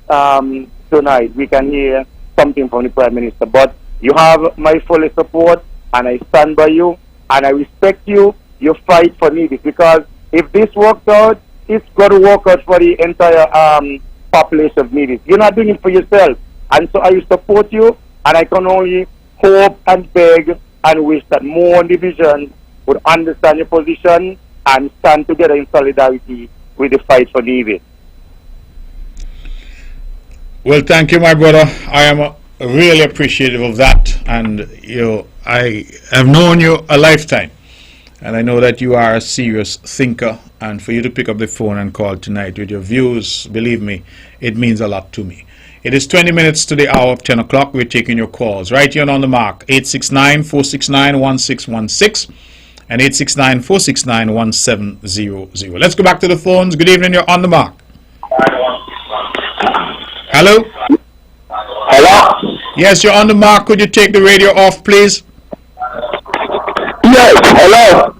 tonight we can hear something from the Prime Minister. But you have my full support, and I stand by you, and I respect you. You fight for me, because if this works out, it's going to work out for the entire population of Nevis. You're not doing it for yourself, and so I support you, and I can only hope and beg and wish that more divisions would understand your position and stand together in solidarity with the fight for Nevis. Well, thank you, my brother. I am really appreciative of that, and I have known you a lifetime, And I know that you are a serious thinker, and for you to pick up the phone and call tonight with your views, believe me, it means a lot to me. It is 20 minutes to the hour of 10 o'clock. We're taking your calls right here on the mark, 869-469-1616 and 869-469-1700. Let's go back to the phones. Good evening, you're on the mark. Hello? Hello? Yes, you're on the mark. Could you take the radio off, please? Yes, hello?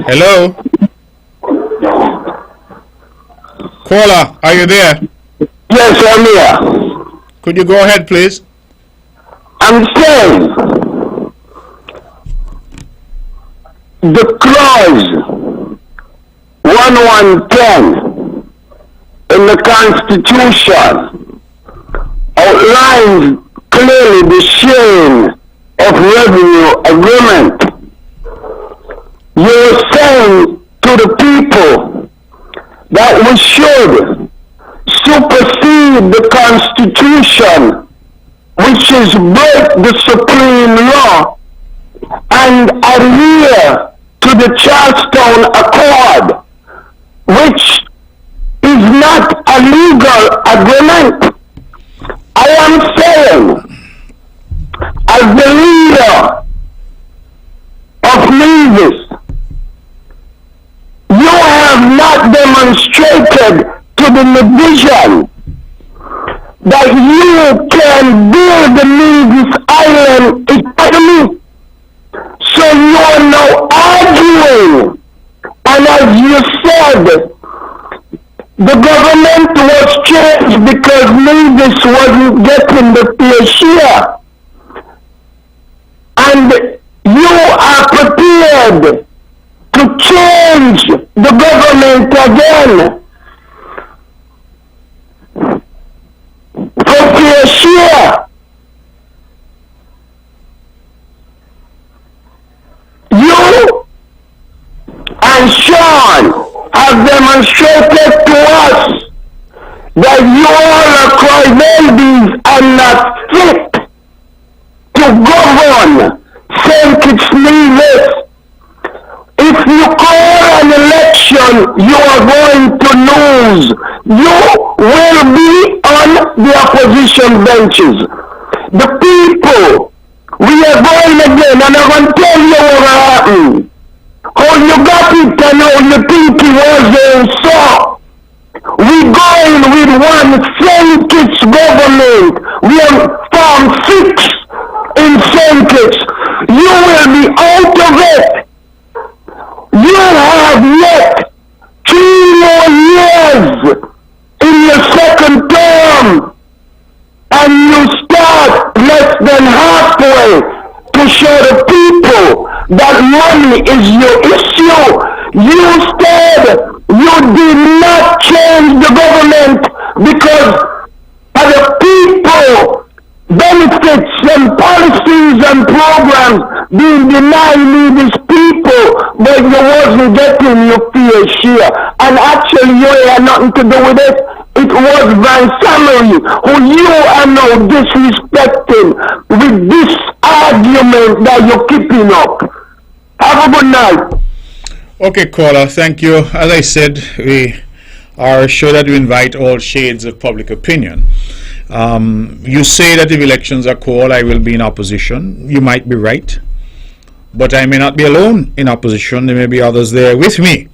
Hello? Caller, are you there? Yes, I'm here. Could you go ahead, please? I'm saying the clause 1110 in the Constitution outlines clearly the sharing of revenue agreement. You're saying to the people that we should supersede the Constitution, which is break the supreme law, and adhere to the Charlestown Accord, which is not a legal agreement. I am saying, as the leader of Nevis, you have not demonstrated to the division that you can build the Nevis Island economy. So you are now arguing, and as you said, the government was changed because Nevis wasn't getting the fair share. And you are prepared to change the government again for fair share. You and Sean have demonstrated to us that you all are crybabies and not fit to govern St. Kitts Nevis. If you call an election, you are going to lose. You will be on the opposition benches. The people, we are going again, and I'm going to tell you what happened. How you got it and how you think it wasn't so. We going with one St. Kitts government. We have formed 6 in St. Kitts. You will be out of it. You have yet 3 more years in your second term, and you start less than halfway to show the people that money is your issue. You said you did not change the government because of the people benefits and policies and programs being denied these people, but you wasn't getting your fair share. And actually you had nothing to do with it. It was Van Summary who you are now disrespecting with this argument that you're keeping up. Have a good night. Okay, caller, thank you. As I said, we are sure that we invite all shades of public opinion. You say that if elections are called, I will be in opposition. You might be right, but I may not be alone in opposition. There may be others there with me.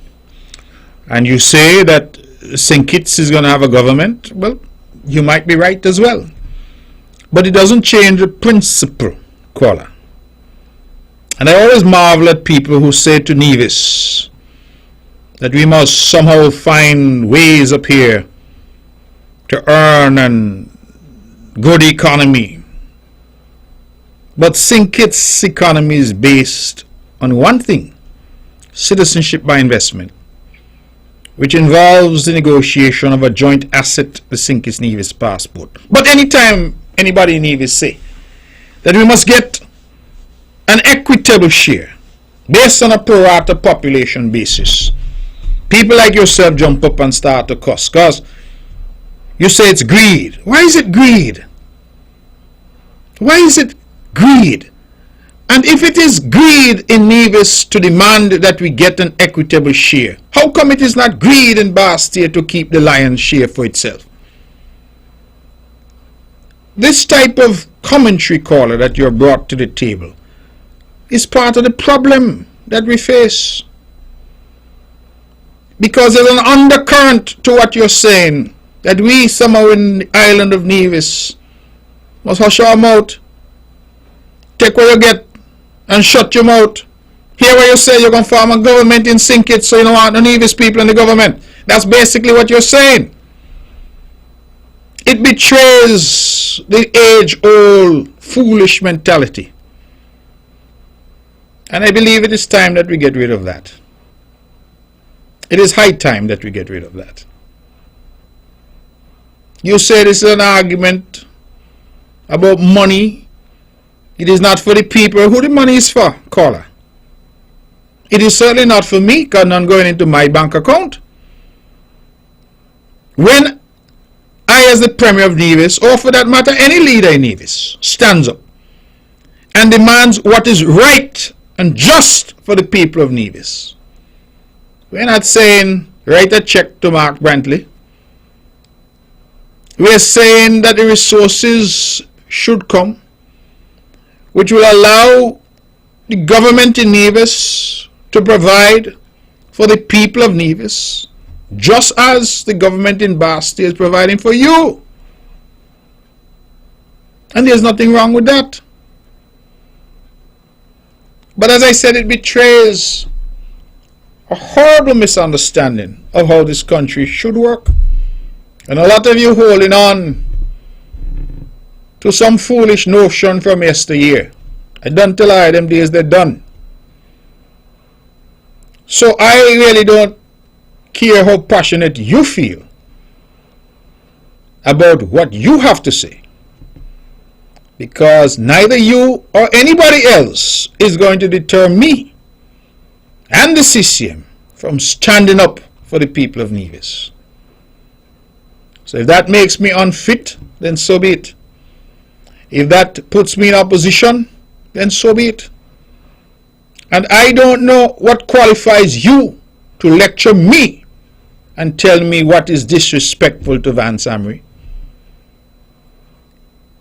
And you say that St. Kitts is going to have a government. Well, you might be right as well. But it doesn't change the principle, caller. And I always marvel at people who say to Nevis that we must somehow find ways up here to earn and good economy. But St. Kitts' economy is based on one thing: citizenship by investment, which involves the negotiation of a joint asset, the St. Kitts Nevis passport. But anytime anybody in Nevis say that we must get an equitable share based on a pro rata population basis, people like yourself jump up and start to cuss, because you say it's greed. Why is it greed? Why is it greed? And if it is greed in Nevis to demand that we get an equitable share, how come it is not greed in Bastia to keep the lion's share for itself? This type of commentary, caller, that you're brought to the table is part of the problem that we face. Because there's an undercurrent to what you're saying, that we somehow in the island of Nevis must hush our mouth, take what you get, and shut your mouth. Hear what you say, you're going to form a government in St. Kitts, so you don't want the Nevis people in the government. That's basically what you're saying. It betrays the age-old foolish mentality. And I believe it is time that we get rid of that. It is high time that we get rid of that. You say this is an argument about money. It is not for the people. Who the money is for, caller? It is certainly not for me, because none going into my bank account. When I, as the Premier of Nevis, or for that matter any leader in Nevis, stands up and demands what is right and just for the people of Nevis, we're not saying write a check to Mark Brantley. We're saying that the resources should come, which will allow the government in Nevis to provide for the people of Nevis, just as the government in Bastia is providing for you. And there's nothing wrong with that. But as I said, it betrays a horrible misunderstanding of how this country should work. And a lot of you holding on to some foolish notion from yesteryear. I done till I them days they're done. So I really don't care how passionate you feel about what you have to say, because neither you or anybody else is going to deter me and the CCM from standing up for the people of Nevis. So if that makes me unfit, then so be it. If that puts me in opposition, then so be it. And I don't know what qualifies you to lecture me and tell me what is disrespectful to Vance Amory.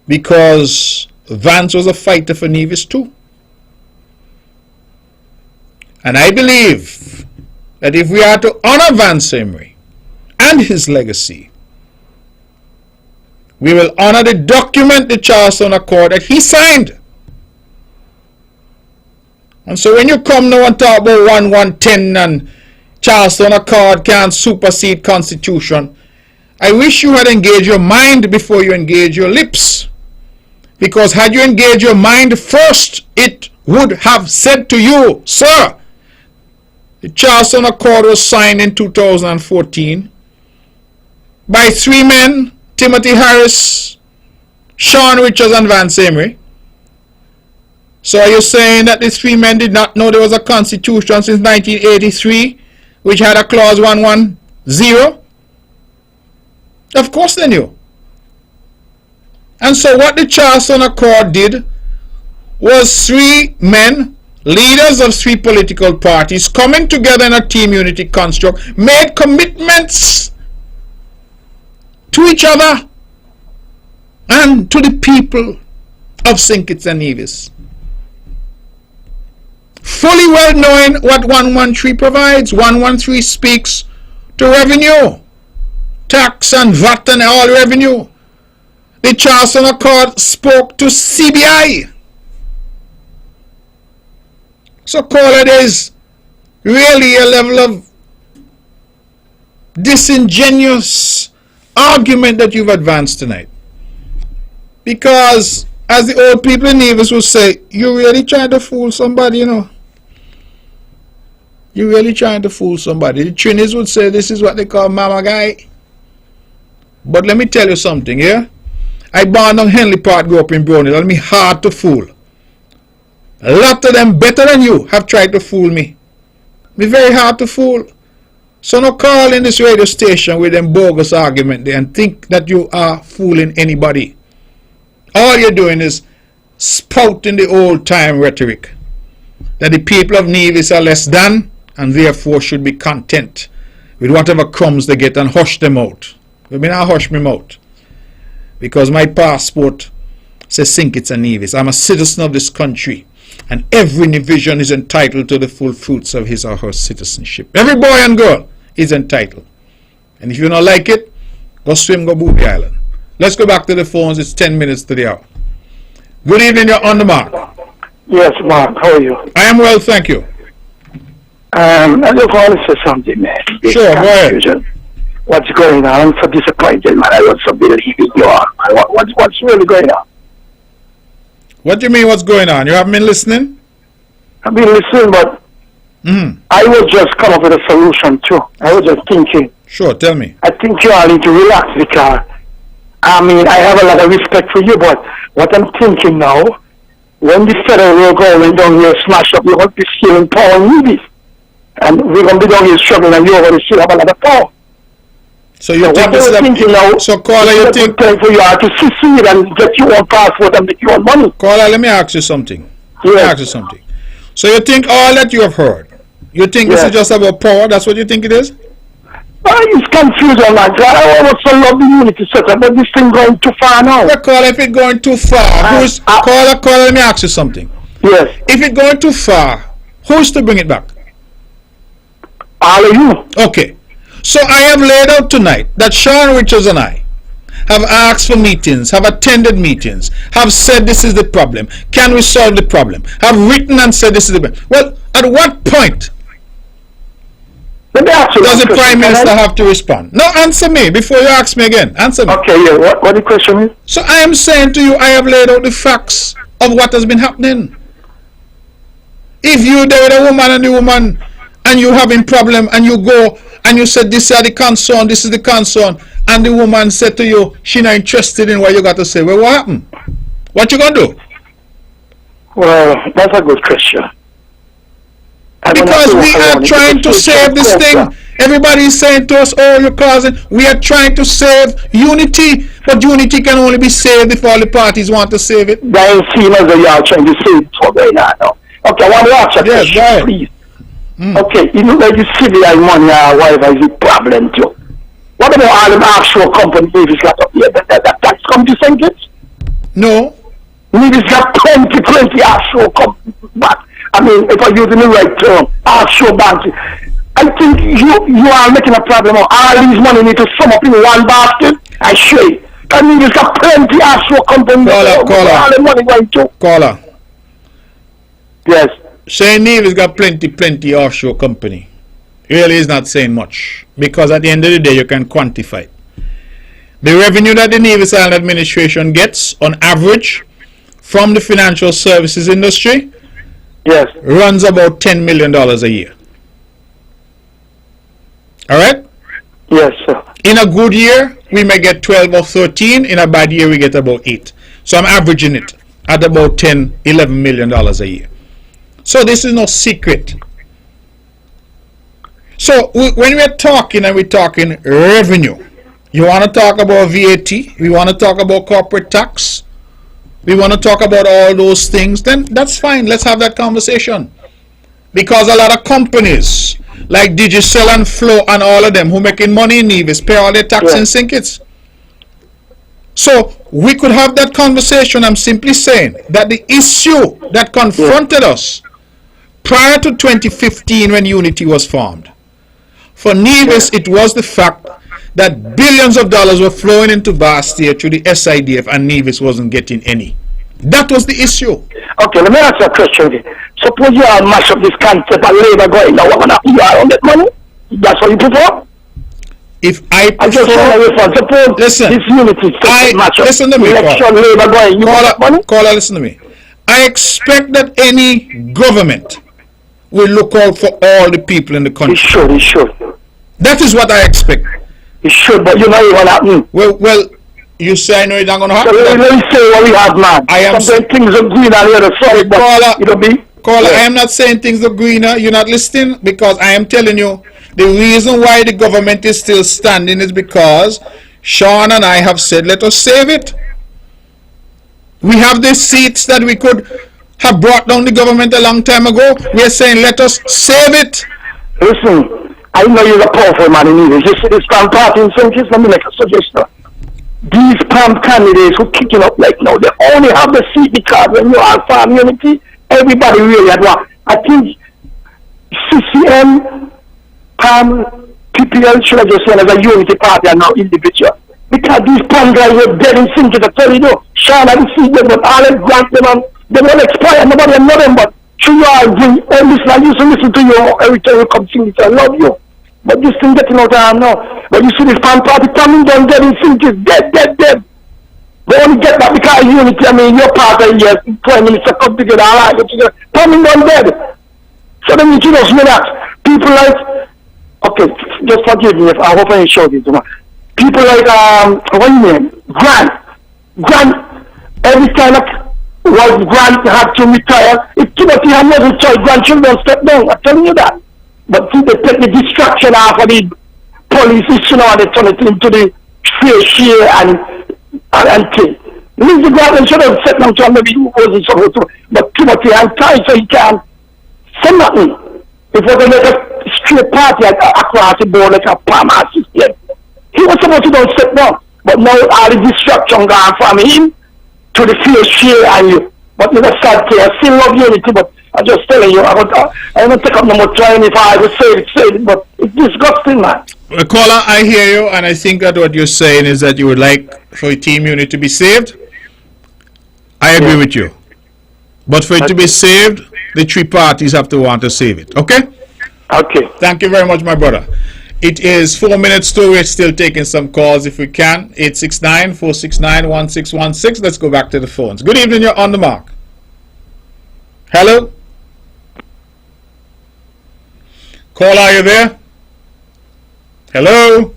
Because Vance was a fighter for Nevis too. And I believe that if we are to honor Vance Amory and his legacy, we will honor the document, the Charleston Accord, that he signed. And so when you come now and talk about 1110 and Charleston Accord can't supersede Constitution, I wish you had engaged your mind before you engage your lips. Because had you engaged your mind first, it would have said to you, sir, the Charleston Accord was signed in 2014 by three men, Timothy Harris, Sean Richards, and Vance Amory. So are you saying that these three men did not know there was a constitution since 1983 which had a clause 110? Of course they knew. And so what the Charleston Accord did was three men, leaders of three political parties, coming together in a team unity construct, made commitments to each other and to the people of St. Kitts and Nevis, fully well knowing what 113 provides. 113 speaks to revenue, tax and VAT and all revenue. The Charleston Accord spoke to CBI. So caller, there is really a level of disingenuous argument that you've advanced tonight. Because as the old people in Nevis will say, you're really trying to fool somebody, you know. You're really trying to fool somebody. The Trinis would say this is what they call mama guy. But let me tell you something, yeah? I born on Henley Park, grew up in Brownie. That'll be hard to fool. A lot of them better than you have tried to fool me. Be very hard to fool. So no call in this radio station with them bogus argument there and think that you are fooling anybody. All you're doing is spouting the old-time rhetoric that the people of Nevis are less than and therefore should be content with whatever crumbs they get and hush them out. They may not hush me out because my passport says St. Kitts and Nevis. I'm a citizen of this country, and every Nevisian is entitled to the full fruits of his or her citizenship. Every boy and girl is entitled. And if you don't like it, go swim, go Booby Island. Let's go back to the phones. It's 10 minutes to the hour. Good evening, you're on the mark. Yes, Mark, how are you? I am well, thank you. I just want to say something, man. Sure, go ahead. What's going on? I'm so disappointed, man. I was so believing you on. What's really going on? What do you mean, what's going on? You haven't been listening? I've been listening, but I was just come up with a solution, too. I was just thinking. Sure, tell me. I think you all need to relax because, I mean, I have a lot of respect for you, but what I'm thinking now, when the federal government down here smash up, you're going to be stealing power in movies. And we're going to be down here struggling and you're going to still have a lot of power. So you think this is thinking now, so caller, you think time for you all to succeed and get your own passport and make your own money. Caller, let me ask you something. Yes. Let me ask you something. So you think all that you have heard, you think this is just about power? That's what you think it is? It's confusion, man. I also love the unity setup, but this thing going too far now. Well, caller, if it's going too far, caller, let me ask you something. Yes. If it's going too far, who's to bring it back? All of you. Okay. So I have laid out tonight that Sean Richards and I have asked for meetings, have attended meetings, have said this is the problem. Can we solve the problem? Have written and said this is the problem. Well, at what point does the Prime Minister have to respond? No, answer me before you ask me again. Answer me. Okay, yeah. What the question is? So I am saying to you, I have laid out the facts of what has been happening. If you there with a woman and the woman and you having problem and you go and you said this is the concern, this is the concern, and the woman said to you she not interested in what you got to say, well, what happened? What you gonna do? Well, that's a good question. Because we are trying to save this thing. Everybody is saying to us, oh, you're causing. We are trying to save unity, but unity can only be saved if all the parties want to save it. That ain't seen as though you are trying to save it for right now. Okay, I want to ask you a question, please. Okay, you know, like you civilize money or whatever is a problem too. What about all the offshore companies Nevis got up here? That's come to St. Kitts? No. Nevis got 20 offshore companies. But, I mean, if I'm using the right term, offshore banks. I think you are making a problem of all these money need to sum up in one basket. I show you. I mean, there's got plenty offshore companies. All the money going to. Caller. Yes. Saying Nevis got plenty offshore company really is not saying much, because at the end of the day you can quantify it. The revenue that the Nevis Island Administration gets on average from the financial services industry runs about $10 million a year. Alright? Yes, sir. In a good year we may get 12 or 13, in a bad year we get about 8. So I'm averaging it at about $10-11 million a year. So this is no secret. So when we're talking and we're talking revenue, you want to talk about VAT, we want to talk about corporate tax, we want to talk about all those things, then that's fine. Let's have that conversation. Because a lot of companies like Digicel and Flow and all of them who making money in Nevis pay all their tax in St. Kitts. So we could have that conversation. I'm simply saying that the issue that confronted us prior to 2015 when Unity was formed, for Nevis it was the fact that billions of dollars were flowing into Bastia through the SIDF and Nevis wasn't getting any. That was the issue. Okay, let me ask you a question. Suppose you all mash up this concept of labor going now, what gonna you all don't get money? That's what you prefer? If I prefer, just suppose listen, this unity match up. Listen to me, election labor going, you get money? Caller, listen to me. I expect that any government will look out for all the people in the country. It should. That is what I expect. It should, but you know it won't happen. Well, you say I know it's not going to happen. So let me say what we have, man. I am saying things are green and here, sorry, but it'll be. Caller, I am not saying things are greener. You're not listening, because I am telling you the reason why the government is still standing is because Sean and I have said, let us save it. We have these seats that we could have brought down the government a long time ago. We are saying, let us save it. Listen, I know you're a powerful man in English. You see this PAM party in some cases, let me make a suggestion. These PAM candidates who kicking up like now, they only have the seat because when you are farm unity, everybody really had one. I think CCM, PAM, PPL should have just seen as a unity party and now individual. Because these PAM guys were dead in sin to tell you, Sean, I didn't see them, but all them grant them and they don't expire, nobody know them, but should you all bring, listen, I used to listen to you every time you come sing it, I love you. But this thing getting out of hand now. But you see this PAM party coming down dead in sin, is dead. They only get that because of unity, I mean, your party, yes, Prime Minister come together, all right, get together, coming down dead. So then you just know that people like, okay, just forgive me if I hope I ain't show this to me. People like, what do you name? Grant, every time was Grant had to retire. If Timothy had never choice, grandchildren step down. I'm telling you that. But see, they take the distraction off of the police issue and they turn it into the fair share and thing. Leave the Grant and should have set down to him, maybe he wasn't supposed to. But Timothy had time so he can say nothing. If we're going to make a straight party across the board like a PAM system, he was supposed to don't step down. But now all the distraction gone from him to the fair share and you. But it's a sad thing. I still love unity, but I'm just telling you, I don't take up no more time if I would say it, but it's disgusting, man. Caller, I hear you, and I think that what you're saying is that you would like for Team Unity to be saved. I agree with you. But for it to be saved, the three parties have to want to save it. Okay? Okay. Thank you very much, my brother. It is 4 minutes to. We're still taking some calls if we can. 869-469-1616. Let's go back to the phones. Good evening, you're on the mark. Hello? Caller, are you there? Hello?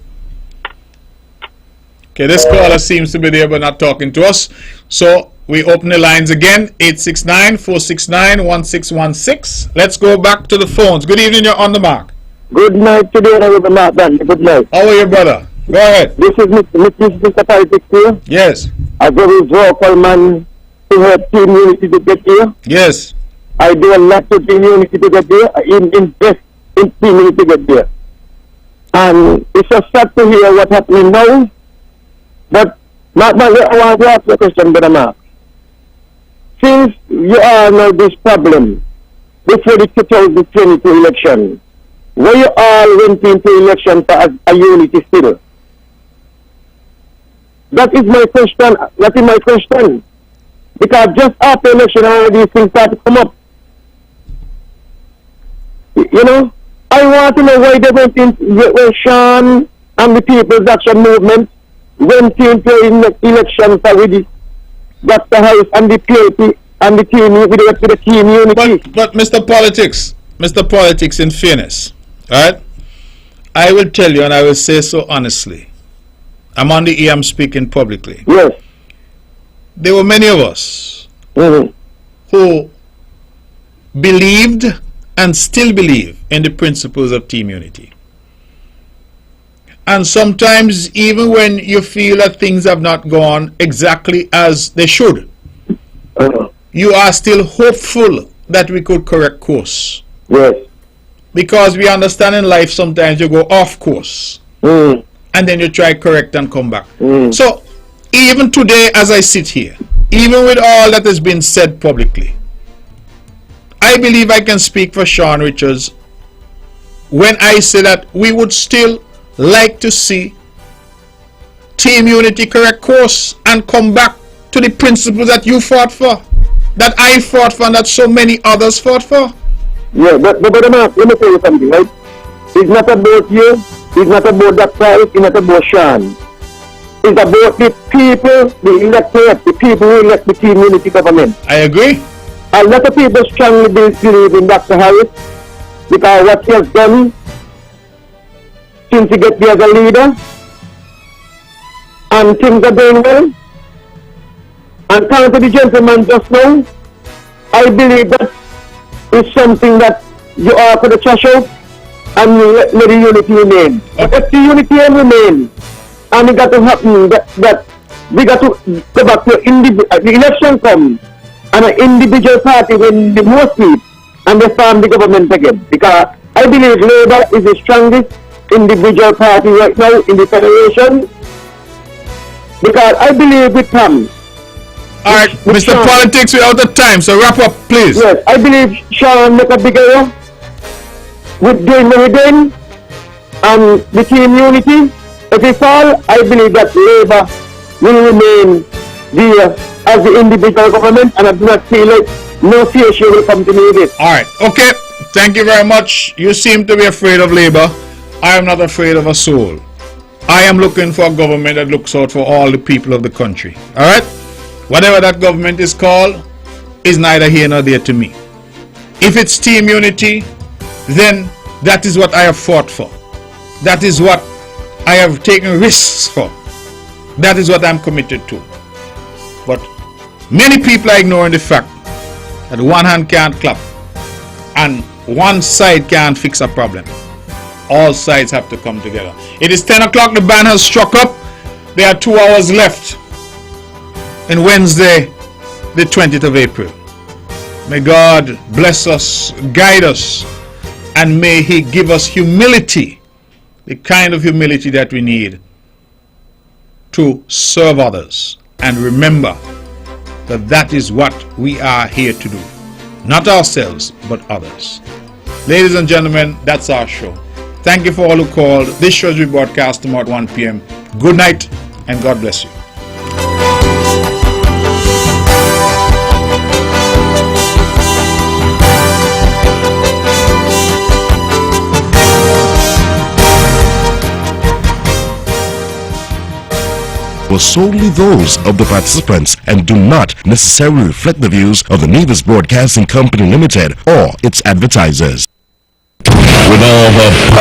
Okay, this caller seems to be there but not talking to us. So we open the lines again. 869-469-1616. Let's go back to the phones. Good evening, you're on the mark. Good night today, Honorable Mark Brantley. Good night. How are you, brother? Go ahead. This is Mr. Politics here. Yes. A very vocal man to help Team Unity to get here. Yes. I do a lot to Team Unity to get there. I invest in Team Unity to get there. And it's so sad to hear what's happening now. But I want to ask you a question, Brother Mark. Since you all know this problem before the 2022 election, where you all went into election for a unity still? That is my question. That is my question. Because just after election, all these things start to come up. You know, I want to know why they went in, where Sean and the People's Action Movement went into election with the Dr. Harris and the PLP and the team, with the Team Unity. But Mr. Politics, in fairness, right? I will tell you, and I will say so honestly. I'm on the air, I'm speaking publicly. Yes. There were many of us who believed and still believe in the principles of Team Unity. And sometimes, even when you feel that things have not gone exactly as they should, you are still hopeful that we could correct course. Yes. Because we understand in life sometimes you go off course and then you try correct and come back. So even today as I sit here, even with all that has been said publicly, I believe I can speak for Sean Richards when I say that we would still like to see Team Unity correct course and come back to the principles that you fought for, that I fought for, and that so many others fought for. Yeah, but let me tell you something, right? It's not about you, it's not about that Harris, it's not about Sean. It's about the people, the electorate, the people who elect the Team Unity government. I agree. A lot of people strongly believe in Dr. Harris because what he has done since he got there as a leader, and things are going well. And coming to the gentleman just now, I believe that is something that you all could trash out and let the unity remain. But if the unity remain, and it got to happen that we got to go back to the election come and an individual party win the most seats and they form the government again. Because I believe Labour is the strongest individual party right now in the federation. Because I believe with Tom. Alright, Mr. Sean, Politics, we're out of time, so wrap up, please. Yes, I believe Sean make a bigger with doing what we're doing and the team unity. If it's all, I believe that Labour will remain there as the individual government, and I do not feel like no CSU will come to me with it. Alright, okay. Thank you very much. You seem to be afraid of Labour. I am not afraid of a soul. I am looking for a government that looks out for all the people of the country. Alright? Whatever that government is called is neither here nor there to me. If it's team unity, then that is what I have fought for. That is what I have taken risks for. That is what I'm committed to. But many people are ignoring the fact that one hand can't clap and one side can't fix a problem. All sides have to come together. It is 10 o'clock. The band has struck up. There are 2 hours left in Wednesday, the 20th of April. May God bless us, guide us, and may He give us humility, the kind of humility that we need to serve others. And remember that that is what we are here to do. Not ourselves, but others. Ladies and gentlemen, that's our show. Thank you for all who called. This show will be broadcast tomorrow at 1 p.m. Good night and God bless you. were solely those of the participants and do not necessarily reflect the views of the Nevis Broadcasting Company Limited or its advertisers. With all the